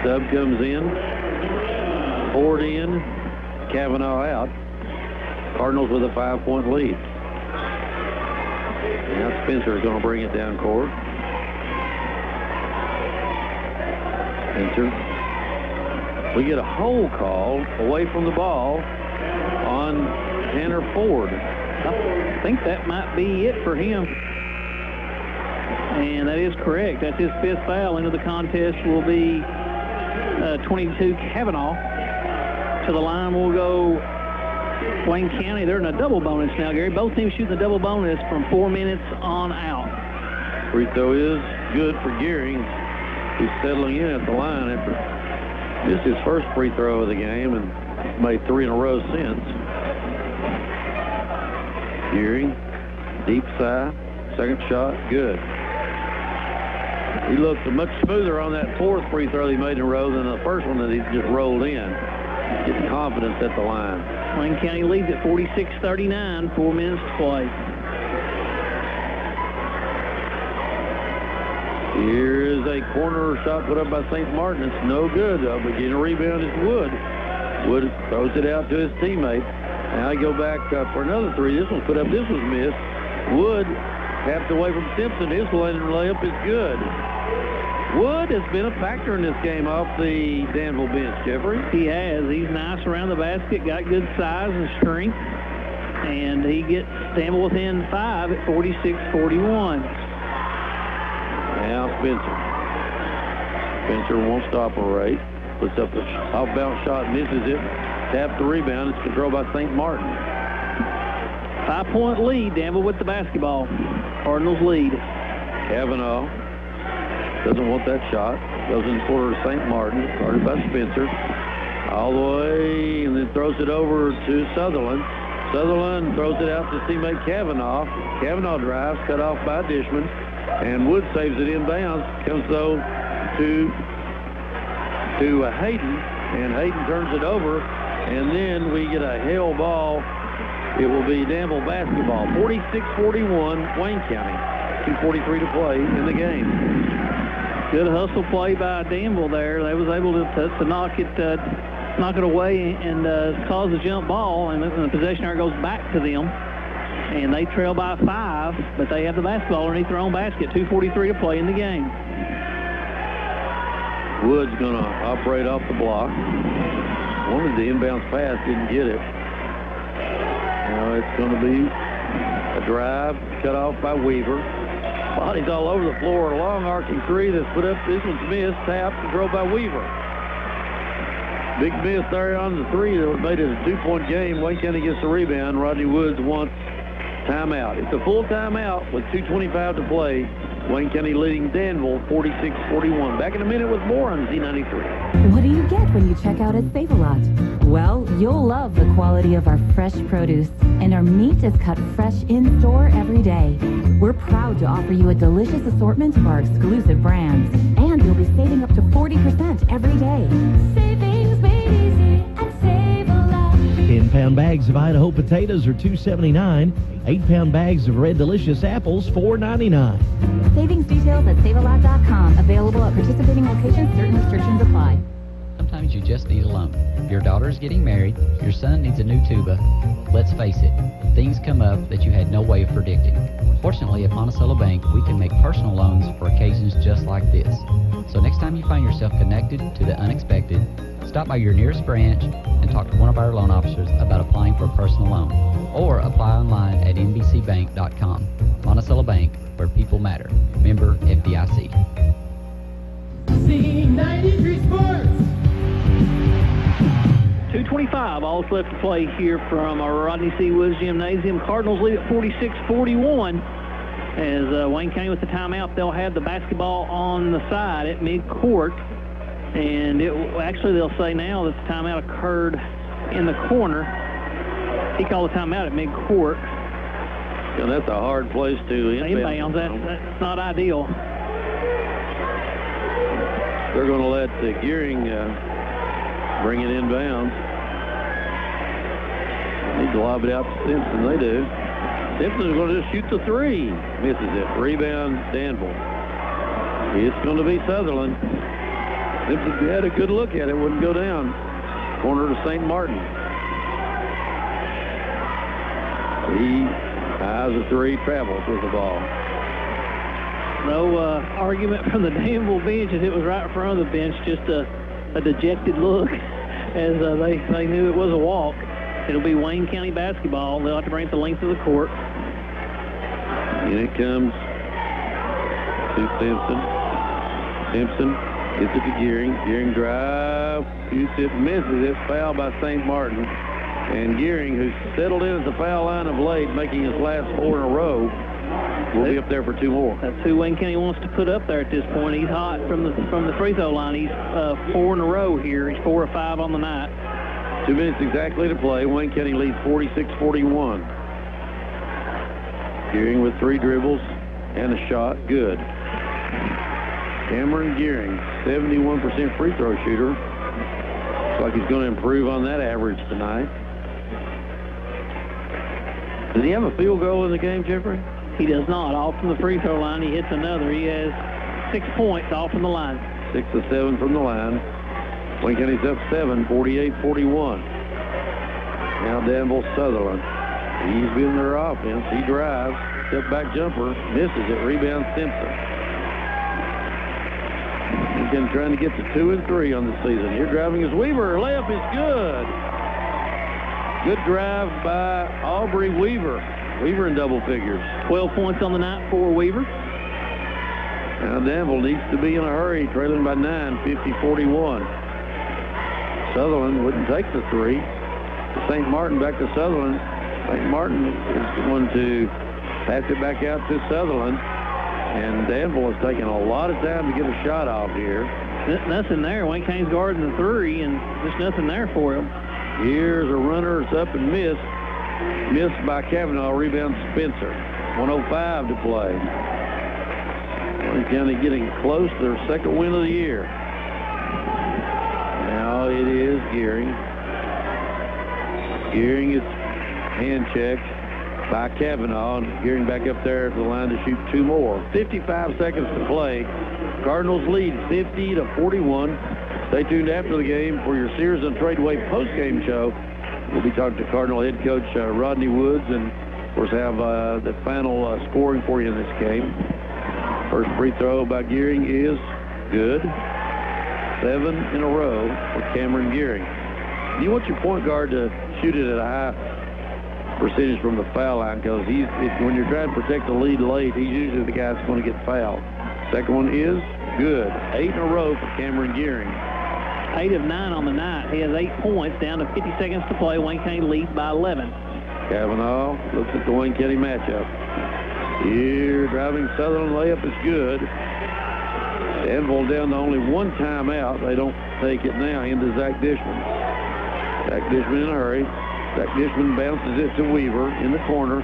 G: Sub comes in. Ford in. Kavanaugh out. Cardinals with a 5-point lead. Now Spencer is going to bring it down court. Spencer. We get a hold call away from the ball on Tanner Ford.
A: I think that might be it for him. And that is correct. That's his 5th foul. Into the contest will be 22 Kavanaugh. To the line will go Wayne County. They're in a double bonus now, Gary. Both teams shooting the double bonus from 4 minutes on out.
G: Free throw is good for Gearing. He's settling in at the line after just his first free throw of the game and made 3 in a row since. Gearing, deep side, second shot, good. He looked much smoother on that 4th free throw he made in a row than the first one that he just rolled in. Getting confidence at the line.
A: Wayne County leads at 46-39, 4 minutes to play.
G: Here's a corner shot put up by St. Martin. It's no good, though. But getting a rebound is Wood. Wood throws it out to his teammate. Now he go back for another 3. This one's put up. This was missed. Wood tapped away from Simpson. His layup is good. Wood has been a factor in this game off the Danville bench, Jeffrey.
A: He has. He's nice around the basket, got good size and strength, and he gets Danville within 5 at 46-41.
G: Now Spencer. Spencer wants to operate. Puts up the off-bounce shot, misses it. Taps the rebound. It's controlled by St. Martin.
A: 5-point lead. Danville with the basketball. Cardinals lead.
G: Kavanaugh doesn't want that shot. Goes in the corner to St. Martin. Guarded by Spencer. All the way, and then throws it over to Sutherland. Sutherland throws it out to teammate Kavanaugh. Kavanaugh drives, cut off by Dishman. And Wood saves it inbounds. Comes, though, to Hayden. And Hayden turns it over. And then we get a hell ball. It will be Danville basketball. 46-41, Wayne County. 2:43 to play in the game.
A: Good hustle play by Danville there. They was able to knock it away and cause a jump ball, and the possession arc goes back to them. And they trail by 5, but they have the basketball underneath their own basket. 2:43 to play in the game.
G: Wood's going to operate off the block. Wanted the inbounds pass, didn't get it. Now it's going to be a drive cut off by Weaver. Bodies all over the floor. A long arcing three that's put up. This one's missed. Tapped and drove by Weaver. Big miss there on the three that made it a 2-point game. Wayne County gets the rebound. Rodney Woods wants timeout. It's a full timeout with 2:25 to play. Wayne County leading Danville 46-41. Back in a minute with more on Z93.
J: What do you get when you check out at Save-A-Lot? Well, you'll love the quality of our fresh produce, and our meat is cut fresh in-store every day. We're proud to offer you a delicious assortment of our exclusive brands, and you'll be saving up to 40% every day.
M: Savings made easy at Save-A-Lot.
D: 10-pound bags of Idaho potatoes are $2.79. 8-pound bags of Red Delicious apples, $4.99.
J: Savings details at savealot.com. Available at participating locations. Certain restrictions apply.
H: Sometimes you just need a loan. Your daughter is getting married. Your son needs a new tuba. Let's face it, things come up that you had no way of predicting. Fortunately, at Monticello Bank, we can make personal loans for occasions just like this. So next time you find yourself connected to the unexpected, stop by your nearest branch and talk to one of our loan officers about applying for a personal loan. Or apply online at nbcbank.com. Monticello Bank, where people matter. Member FDIC.
I: Z93 Sports.
A: 2:25, all left to play here from our Rodney C. Woods Gymnasium. Cardinals lead at 46-41. As Wayne County with the timeout, they'll have the basketball on the side at midcourt. And actually, they'll say now that the timeout occurred in the corner. He called the timeout at midcourt.
G: Yeah, that's a hard place to inbound.
A: That's not ideal.
G: They're going to let Gearing bring it inbounds. Need to lob it out to Simpson. They do. Simpson's going to just shoot the three. Misses it. Rebound, Danville. It's going to be Sutherland. Simpson had a good look at it. Wouldn't go down. Corner to St. Martin. He has a three, travels with the ball.
A: No argument from the Danville bench as it was right in front of the bench. Just a dejected look as they knew it was a walk. It'll be Wayne County basketball. They'll have to bring it the length of the court.
G: And it comes to Simpson. Simpson gets it to Gearing. Gearing drive, shoots it, misses it. Foul by St. Martin. And Gearing, who's settled in at the foul line of late, making his last 4 in a row, will be up there for 2 more.
A: That's who Wayne County wants to put up there at this point. He's hot from the free throw line. He's 4 in a row here. He's 4 or 5 on the night.
G: 2 minutes exactly to play. Wayne County leads 46-41. Gearing with 3 dribbles and a shot. Good. Cameron Gearing, 71% free throw shooter. Looks like he's going to improve on that average tonight. Does he have a field goal in the game, Jeffrey?
A: He does not. Off from the free throw line, he hits another. He has 6 points off from the line.
G: 6 of 7 from the line. Wayne County's up 7, 48-41. Now Danville Sutherland. He's been their offense. He drives. Step back jumper. Misses it. Rebound Simpson. He's been trying to get to 2 and 3 on the season. Here driving is Weaver. Layup is good. Good drive by Aubrey Weaver. Weaver in double figures.
A: 12 points on the night for Weaver.
G: Now Danville needs to be in a hurry, trailing by 9, 50-41. Sutherland wouldn't take the 3. St. Martin back to Sutherland. St. Martin is going to pass it back out to Sutherland. And Danville is taking a lot of time to get a shot off here.
A: Nothing there. Wayne County's guarding the 3, and there's nothing there for him.
G: Here's a runner. It's up and missed. Missed by Kavanaugh. Rebound Spencer. 1:05 to play. Wayne County getting close to their 2nd win of the year. Now it is Gearing. Gearing is hand checked. by Kavanaugh. And Gearing back up there to the line to shoot 2 more. 55 seconds to play. Cardinals lead 50-41. Stay tuned after the game for your Sears and Tradeway post-game show. We'll be talking to Cardinal head coach Rodney Woods, and of course have the final scoring for you in this game. First free throw by Gearing is good. 7 in a row for Cameron Gearing. You want your point guard to shoot it at a high percentage from the foul line, because when you're trying to protect the lead late, he's usually the guy that's going to get fouled. Second one is good. 8 in a row for Cameron Gearing.
A: 8 of 9 on the night. He has 8 points, down to 50 seconds to play. Wayne County leads by 11.
G: Kavanaugh looks at the Wayne County matchup. Here, driving Southern layup is good. Danville down to only 1 timeout. They don't take it now into Zach Dishman. Zach Dishman in a hurry. Zach Dishman bounces it to Weaver in the corner.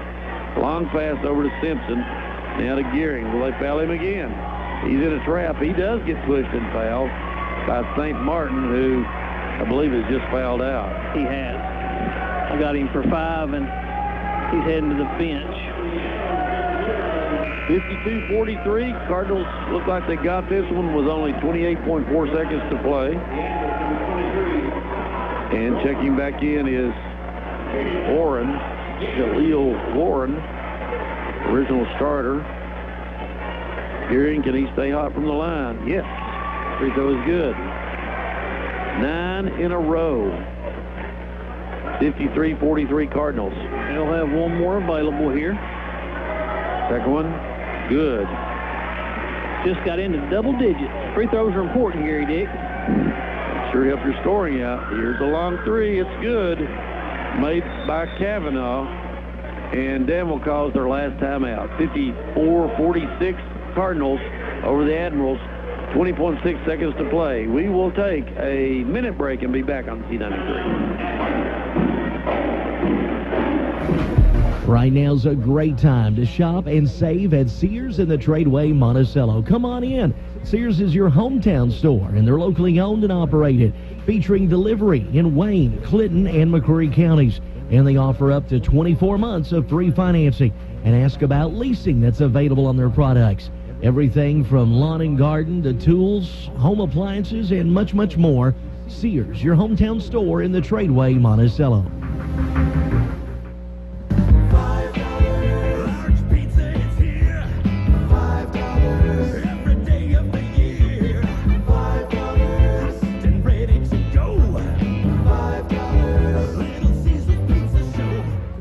G: Long pass over to Simpson. Now to Gearing. Will they foul him again? He's in a trap. He does get pushed and fouled by St. Martin, who I believe has just fouled out.
A: He has. I got him for 5, and he's heading to the bench.
G: 52-43. Cardinals look like they got this one with only 28.4 seconds to play. And checking back in is Warren, Jaleel Warren, original starter. Gearing, can he stay hot from the line? Yes. Free throw is good. 9 in a row. 53-43 Cardinals.
A: They'll have one more available here.
G: Second one, good.
A: Just got into double digits. Free throws are important, Gary Dick.
G: Sure help your scoring out. Here's a long 3. It's good. Made by Kavanaugh. And Danville calls their last timeout. 54-46 Cardinals over the Admirals. 20.6 seconds to play. We will take a minute break and be back on C93.
D: Right now's a great time to shop and save at Sears in the Tradeway Monticello. Come on in. Sears is your hometown store, and they're locally owned and operated, featuring delivery in Wayne, Clinton, and McCreary counties. And they offer up to 24 months of free financing. And ask about leasing that's available on their products. Everything from lawn and garden to tools, home appliances, and much, much more. Sears, your hometown store in the Tradeway Monticello.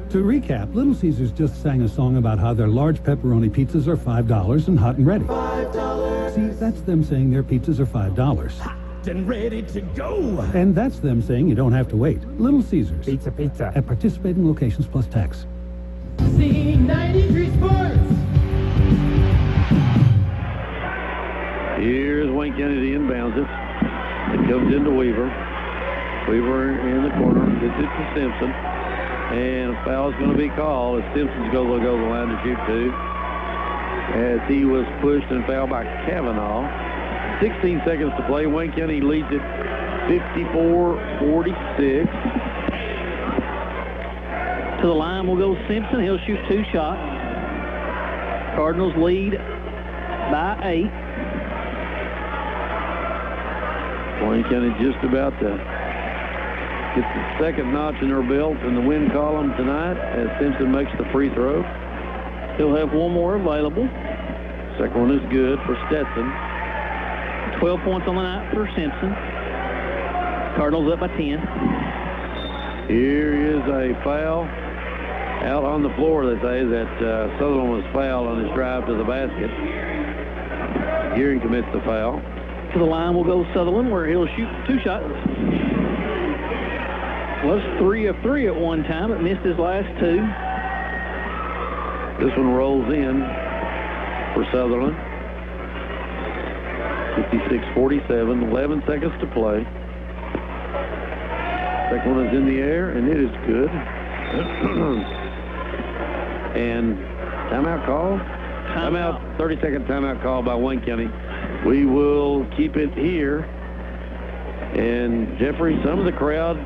B: To recap, Little Caesars just sang a song about how their large pepperoni pizzas are $5 and hot and ready. $5. See, that's them saying their pizzas are $5.
I: Hot and ready to go.
B: And that's them saying you don't have to wait. Little Caesars.
I: Pizza, pizza.
B: At participating locations plus tax.
I: C93 Sports.
G: Here's Wayne County to inbounds it. It comes into Weaver. Weaver in the corner. Gets it to Simpson. And a foul is going to be called as Simpson's going to go to the line to shoot 2. As he was pushed and fouled by Kavanaugh. 16 seconds to play. Wayne County leads it 54-46.
A: To the line will go Simpson. He'll shoot 2 shots. Cardinals lead by 8.
G: Wayne County just about to get the second notch in their belt in the win column tonight as Simpson makes the free throw.
A: He'll have one more available.
G: Second one is good for Stetson.
A: 12 points on the night for Simpson. Cardinals up by 10.
G: Here is a foul out on the floor. They say that Sutherland was fouled on his drive to the basket. Gearing commits the foul.
A: To the line will go Sutherland, where he'll shoot 2 shots. Was 3 of 3 at one time, but missed his last 2.
G: This one rolls in for Sutherland. 56-47, 11 seconds to play. Second one is in the air, and it is good. And timeout call? Timeout, 30-second timeout call by Wayne County. We will keep it here. And Jeffrey, some of the crowd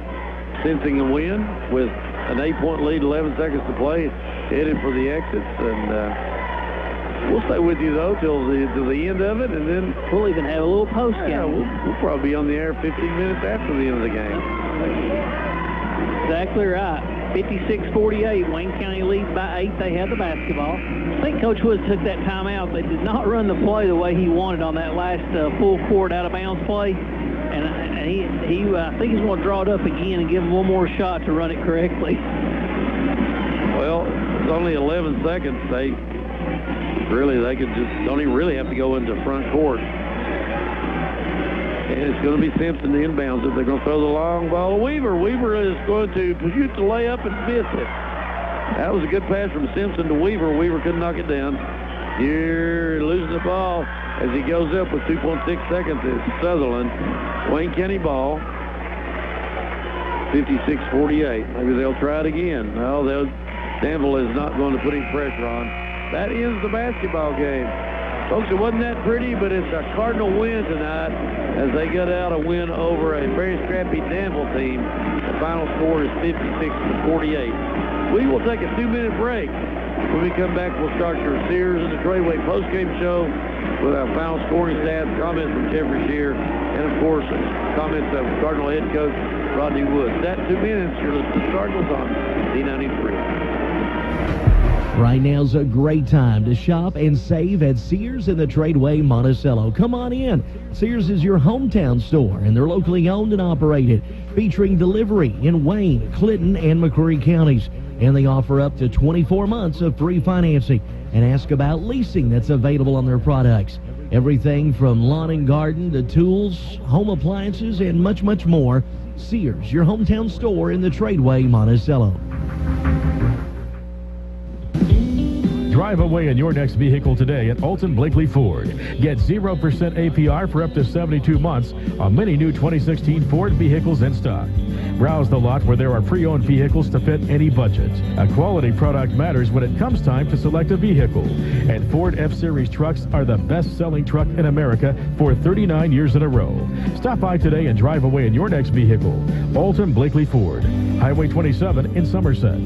G: sensing a win with an 8-point lead, 11 seconds to play. headed for the exits, and we'll stay with you, though, till the end of it, and then
A: we'll even have a little post-game.
G: Yeah, we'll probably be on the air 15 minutes after the end of the game.
A: Exactly right. 56-48, Wayne County leads by 8. They have the basketball. I think Coach Woods took that timeout. They did not run the play the way he wanted on that last full court out-of-bounds play. And I think he's going to draw it up again and give him one more shot to run it correctly.
G: Well, it's only 11 seconds. They don't even really have to go into front court. And it's going to be Simpson inbounds if they're going to throw the long ball to Weaver. Weaver is going to shoot the layup and miss it. That was a good pass from Simpson to Weaver. Weaver couldn't knock it down. Here, losing the ball as he goes up with 2.6 seconds is Sutherland. Wayne County ball. 56-48. Maybe they'll try it again. No, Danville is not going to put any pressure on. That ends the basketball game. Folks, it wasn't that pretty, but it's a Cardinal win tonight as they got out a win over a very scrappy Danville team. The final score is 56-48. We will take a 2-minute break. When we come back, we'll start your Sears and the Tradeway postgame show with our final scoring stats, comments from Jeffrey Shear, and, of course, comments of Cardinal head coach Rodney Woods. That 2 minutes, you're listening to Cardinals on D93.
D: Right now's a great time to shop and save at Sears in the Tradeway Monticello. Come on in. Sears is your hometown store, and they're locally owned and operated, featuring delivery in Wayne, Clinton, and McCreary counties. And they offer up to 24 months of free financing. And ask about leasing that's available on their products. Everything from lawn and garden to tools, home appliances, and much, much more. Sears, your hometown store in the Tradeway Monticello.
C: Drive away in your next vehicle today at Alton Blakely Ford. Get 0% APR for up to 72 months on many new 2016 Ford vehicles in stock. Browse the lot where there are pre-owned vehicles to fit any budget. A quality product matters when it comes time to select a vehicle. And Ford F-Series trucks are the best-selling truck in America for 39 years in a row. Stop by today and drive away in your next vehicle. Alton Blakely Ford, Highway 27 in Somerset.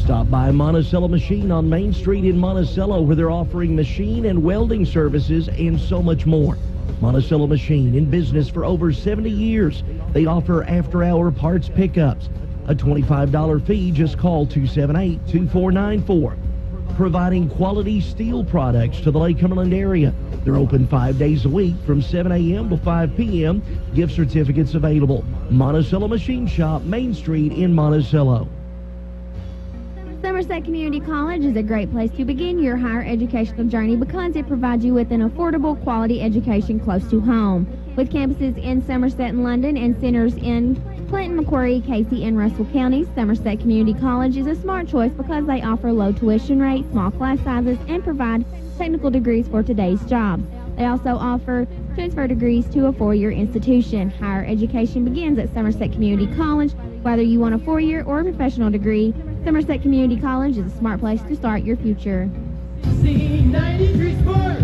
D: Stop by Monticello Machine on Main Street in Monticello, where they're offering machine and welding services and so much more. Monticello Machine, in business for over 70 years. They offer after-hour parts pickups. A $25 fee, just call 278-2494. Providing quality steel products to the Lake Cumberland area. They're open 5 days a week from 7 a.m. to 5 p.m. Gift certificates available. Monticello Machine Shop, Main Street in Monticello.
L: Somerset Community College is a great place to begin your higher educational journey because it provides you with an affordable, quality education close to home. With campuses in Somerset and London and centers in Clinton, McCreary, Casey, and Russell counties, Somerset Community College is a smart choice because they offer low tuition rates, small class sizes, and provide technical degrees for today's jobs. They also offer transfer degrees to a four-year institution. Higher education begins at Somerset Community College. Whether you want a four-year or a professional degree, Somerset Community College is a smart place to start your future.
I: Z93 Sports.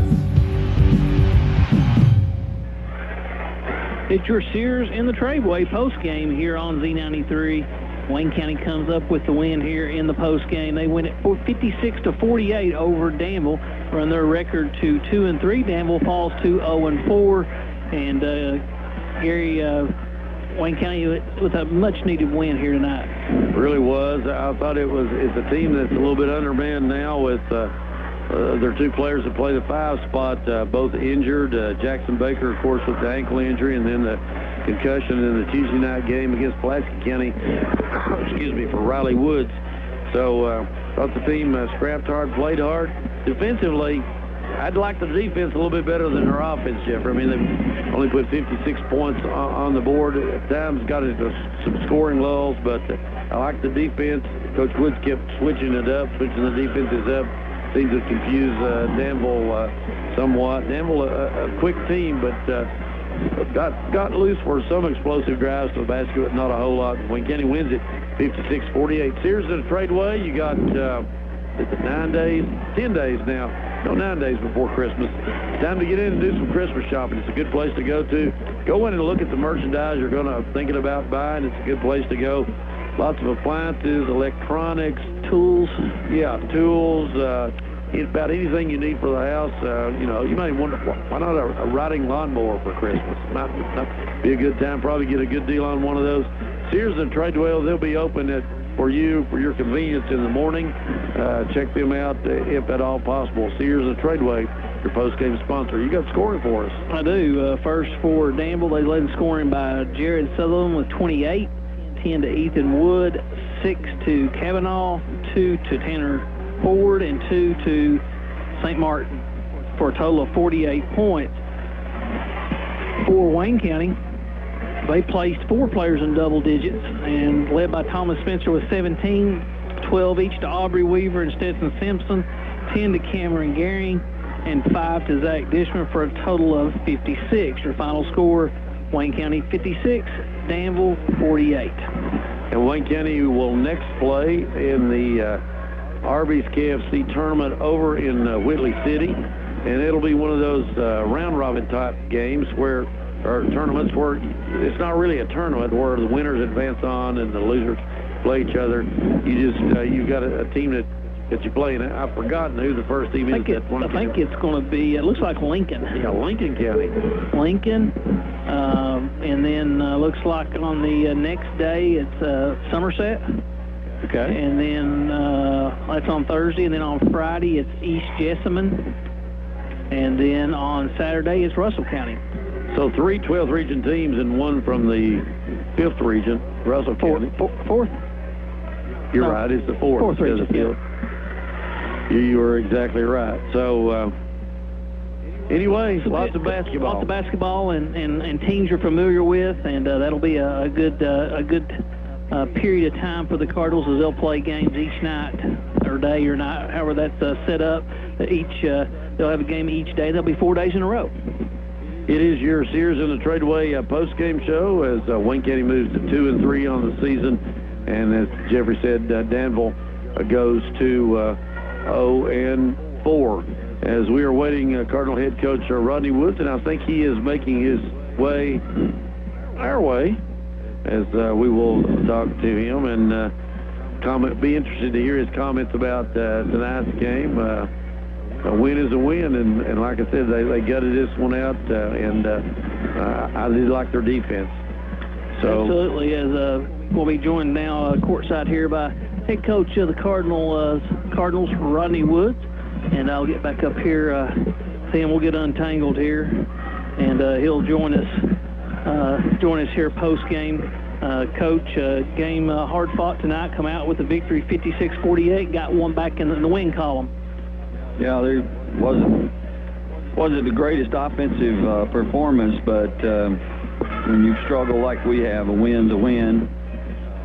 A: It's your Sears in the Tradeway postgame here on Z93. Wayne County comes up with the win here in the postgame. They win it 56-48 over Danville, run their record to 2-3. Danville falls to 0-4, and Gary, Wayne County with a much-needed win here tonight.
G: Really was. I thought it's a team that's a little bit undermanned now with their two players that play the 5 spot, both injured. Jackson Baker, of course, with the ankle injury, and then the concussion in the Tuesday night game against Pulaski County, excuse me, for Riley Woods. So thought the team scrapped hard, played hard. Defensively, I'd like the defense a little bit better than their offense, Jeffrey. I mean, they've only put 56 points on the board. At times got into some scoring lulls, but I like the defense. Coach Woods kept switching it up, switching the defenses up. Seems to confuse Danville somewhat. Danville, a quick team, but got loose for some explosive drives to the basket, but not a whole lot. Wayne County wins it 56-48. Sears in the Tradeway, you got 10 days now. No, 9 days before Christmas. Time to get in and do some Christmas shopping. It's a good place to go to. Go in and look at the merchandise you're thinking about buying. It's a good place to go. lots of appliances, electronics.
A: Tools.
G: Yeah, tools. About anything you need for the house. You might wonder, why not a riding lawnmower for Christmas? Might be a good time. Probably get a good deal on one of those. Sears and Tradewell, they'll be open for your convenience in the morning. Check them out if at all possible. Sears and Tradewell, your post-game sponsor. You got scoring for us.
A: I do. First for Danville, they led in scoring by Jared Sutherland with 28, 10 to Ethan Wood, 6 to Kavanaugh, 2 to Tanner Ford, and 2 to St. Martin for a total of 48 points. For Wayne County, they placed 4 players in double digits and led by Thomas Spencer with 17, 12 each to Aubrey Weaver and Stetson Simpson, 10 to Cameron Gehring, and 5 to Zach Dishman for a total of 56. Your final score, Wayne County 56, Danville 48.
G: And Wayne County will next play in the Arby's KFC tournament over in Whitley City, and it'll be one of those round-robin type games or tournaments where it's not really a tournament where the winners advance on and the losers play each other. You've got a team that you play, and I've forgotten who the first team is.
A: I think it's going to be, it looks like Lincoln.
G: Yeah, Lincoln County.
A: Lincoln, and then looks like on the next day it's Somerset.
G: Okay.
A: And then that's on Thursday, and then on Friday it's East Jessamine, and then on Saturday it's Russell County.
G: So 3 12th region teams and one from the 5th region, Russell County.
A: Fourth?
G: You're right, it's the 4th.
A: Fourth region,
G: yeah. You are exactly right. So anyway, lots of basketball.
A: Lots of basketball and teams you're familiar with, and that'll be a good period of time for the Cardinals as they'll play games each night or day or night, however that's set up. They'll have a game each day. There'll be 4 days in a row.
G: It is your Sears and the Tradeway post-game show as Wayne County moves to 2-3 on the season, and as Jeffrey said, Danville goes to 0-4. As we are waiting, Cardinal head coach Rodney Woods, and I think he is making his way our way, as we will talk to him and be interested to hear his comments about tonight's game. A win is a win, and like I said, they gutted this one out, and I did like their defense. So
A: absolutely, as we'll be joined now courtside here by head coach of the Cardinals, Rodney Woods, and I'll get back up here. Sam will get untangled here, and he'll join us here post game. Coach, game hard fought tonight. Come out with a victory, 56-48. Got one back in the win column.
K: Yeah, there wasn't the greatest offensive performance, but when you struggle like we have, a win's a win.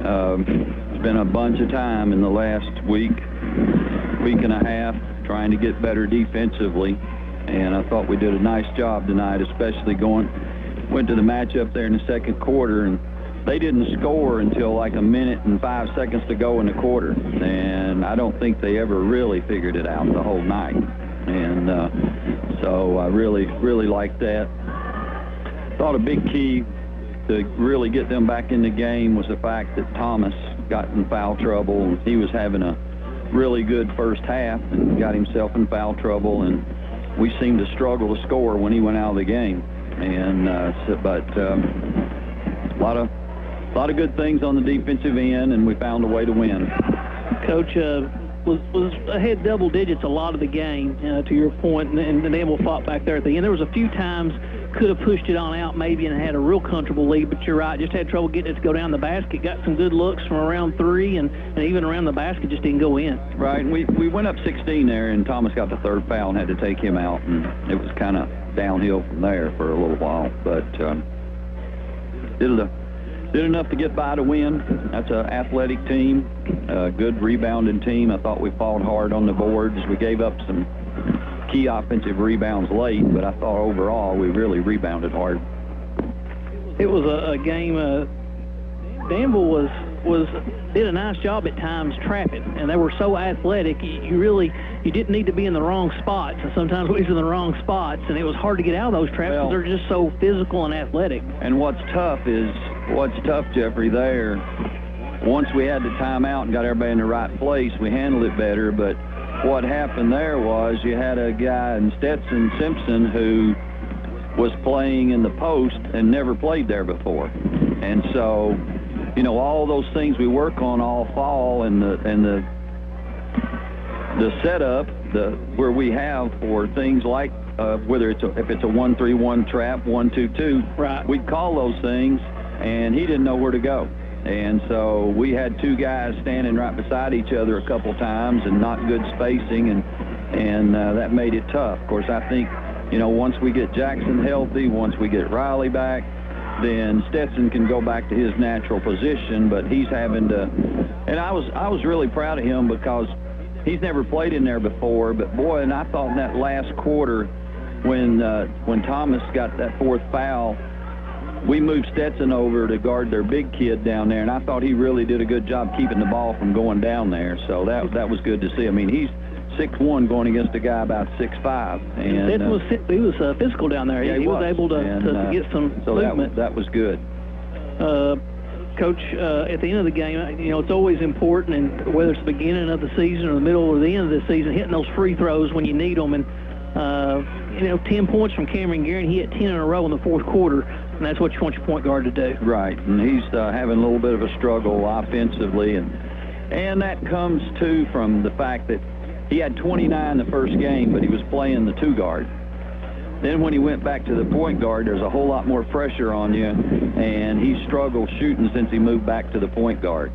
K: It's been a bunch of time in the last week and a half trying to get better defensively, and I thought we did a nice job tonight, especially went to the matchup there in the second quarter, and they didn't score until like a minute and 5 seconds to go in the quarter, and I don't think they ever really figured it out the whole night, and so I really liked that. Thought a big key to really get them back in the game was the fact that Thomas got in foul trouble. He was having a really good first half and got himself in foul trouble, and we seemed to struggle to score when he went out of the game, and but a lot of good things on the defensive end, and we found a way to win.
A: Coach was ahead double digits a lot of the game, to your point, and then we'll fought back there at the end. There was a few times could have pushed it on out maybe and had a real comfortable lead, but you're right, just had trouble getting it to go down the basket. Got some good looks from around 3, and even around the basket just didn't go in.
K: Right, and we went up 16 there, and Thomas got the third foul and had to take him out, and it was kind of downhill from there for a little while, but did enough to get by to win. That's an athletic team, a good rebounding team. I thought we fought hard on the boards. We gave up some key offensive rebounds late, but I thought overall we really rebounded hard.
A: It was a game. Danville did a nice job at times trapping, and they were so athletic. You didn't need to be in the wrong spots, and sometimes we was in the wrong spots, and it was hard to get out of those traps because they're just so physical and athletic.
K: And what's tough, Jeffrey, there, once we had the timeout and got everybody in the right place, we handled it better. But what happened there was you had a guy in Stetson Simpson who was playing in the post and never played there before. And so, you know, all those things we work on all fall, and the setup, where we have for things like whether if it's a 1-3-1 trap, 1-2-2,
A: right,
K: we'd call those things, and he didn't know where to go. And so we had two guys standing right beside each other a couple times and not good spacing, and that made it tough. Of course, I think, you know, once we get Jackson healthy, once we get Riley back, then Stetson can go back to his natural position, but he's having to, and I was really proud of him because he's never played in there before, but boy, and I thought in that last quarter when Thomas got that fourth foul, we moved Stetson over to guard their big kid down there, and I thought he really did a good job keeping the ball from going down there, so that was good to see. I mean, he's 6'1" going against a guy about 6'5". And
A: he was physical down there.
K: Yeah,
A: he was able to get some movement.
K: That was good.
A: Coach, at the end of the game, you know, it's always important, and whether it's the beginning of the season or the middle or the end of the season, hitting those free throws when you need them. And, you know, 10 points from Cameron Guerin. He hit 10 in a row in the fourth quarter, and that's what you want your point guard to do.
K: Right, and he's having a little bit of a struggle offensively, and that comes, too, from the fact that he had 29 the first game, but he was playing the two guard. Then when he went back to the point guard, there's a whole lot more pressure on you, and he struggled shooting since he moved back to the point guard.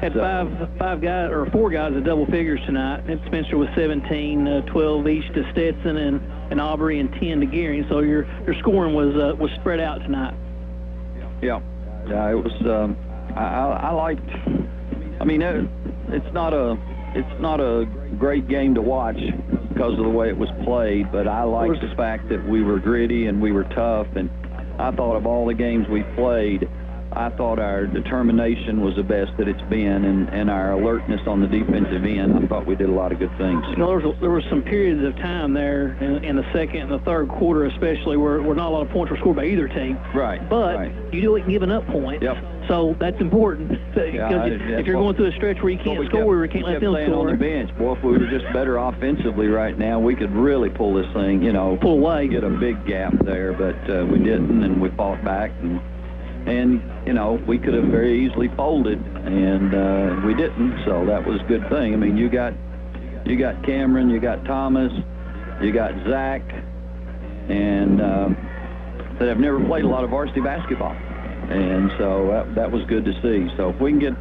A: Had four guys at double figures tonight. Ed Spencer was 17, 12 each to Stetson and Aubrey, and 10 to Guerin. So your scoring was spread out tonight.
K: Yeah, it was. I liked. I mean, it's not a great game to watch because of the way it was played, but I liked the fact that we were gritty and we were tough, and I thought of all the games we played, I thought our determination was the best that it's been, and our alertness on the defensive end, I thought we did a lot of good things.
A: You know, there were some periods of time there in the second and the third quarter especially where not a lot of points were scored by either team.
K: Right.
A: But you do it giving up points.
K: Yep.
A: So that's important. Because if you're going through a stretch where you can't score, you can't let them score.
K: On the bench. Boy, if we were just better offensively right now, we could really pull this thing, you know,
A: pull away,
K: get a big gap there, but we didn't, and we fought back, and you know, we could have very easily folded, and we didn't, so that was a good thing. I mean, you got Cameron, you got Thomas, you got Zach, and that have never played a lot of varsity basketball. And so that was good to see. So if we can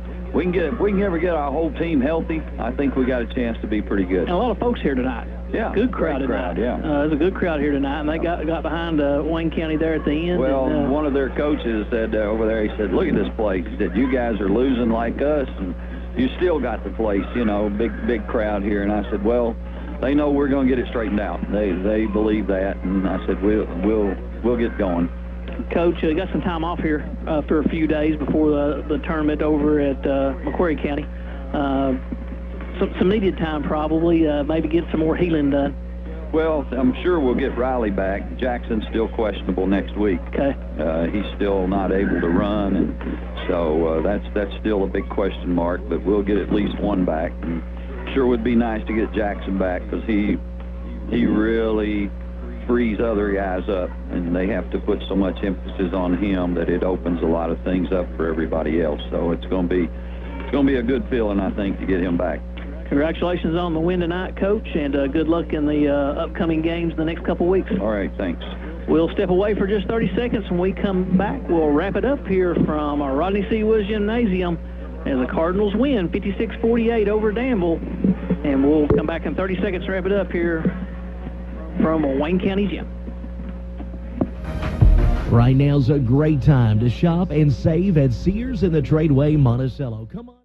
K: ever get our whole team healthy, I think we got a chance to be pretty good.
A: And a lot of folks here tonight.
K: Yeah,
A: good crowd tonight.
K: Yeah,
A: there's a good crowd here tonight, and they got behind Wayne County there at the end.
K: Well, one of their coaches said over there, he said, "Look at this place. He said, you guys are losing like us, and you still got the place. You know, big crowd here." And I said, "Well, they know we're going to get it straightened out. They believe that." And I said, "We'll get going."
A: Coach, you got some time off here for a few days before the tournament over at Macquarie County. Some needed time probably, maybe get some more healing done.
K: Well, I'm sure we'll get Riley back. Jackson's still questionable next week.
A: Okay.
K: He's still not able to run, and so that's still a big question mark, but we'll get at least one back. And sure would be nice to get Jackson back because he really frees other guys up, and they have to put so much emphasis on him that it opens a lot of things up for everybody else. So it's going to be a good feeling, I think, to get him back.
A: Congratulations on the win tonight, Coach, and good luck in the upcoming games in the next couple weeks.
K: All right, thanks.
A: We'll step away for just 30 seconds. When we come back, we'll wrap it up here from our Rodney C. Woods Gymnasium as the Cardinals win 56-48 over Danville. And we'll come back in 30 seconds to wrap it up here from Wayne County Gym.
D: Right now's a great time to shop and save at Sears in the Tradeway Monticello. Come on.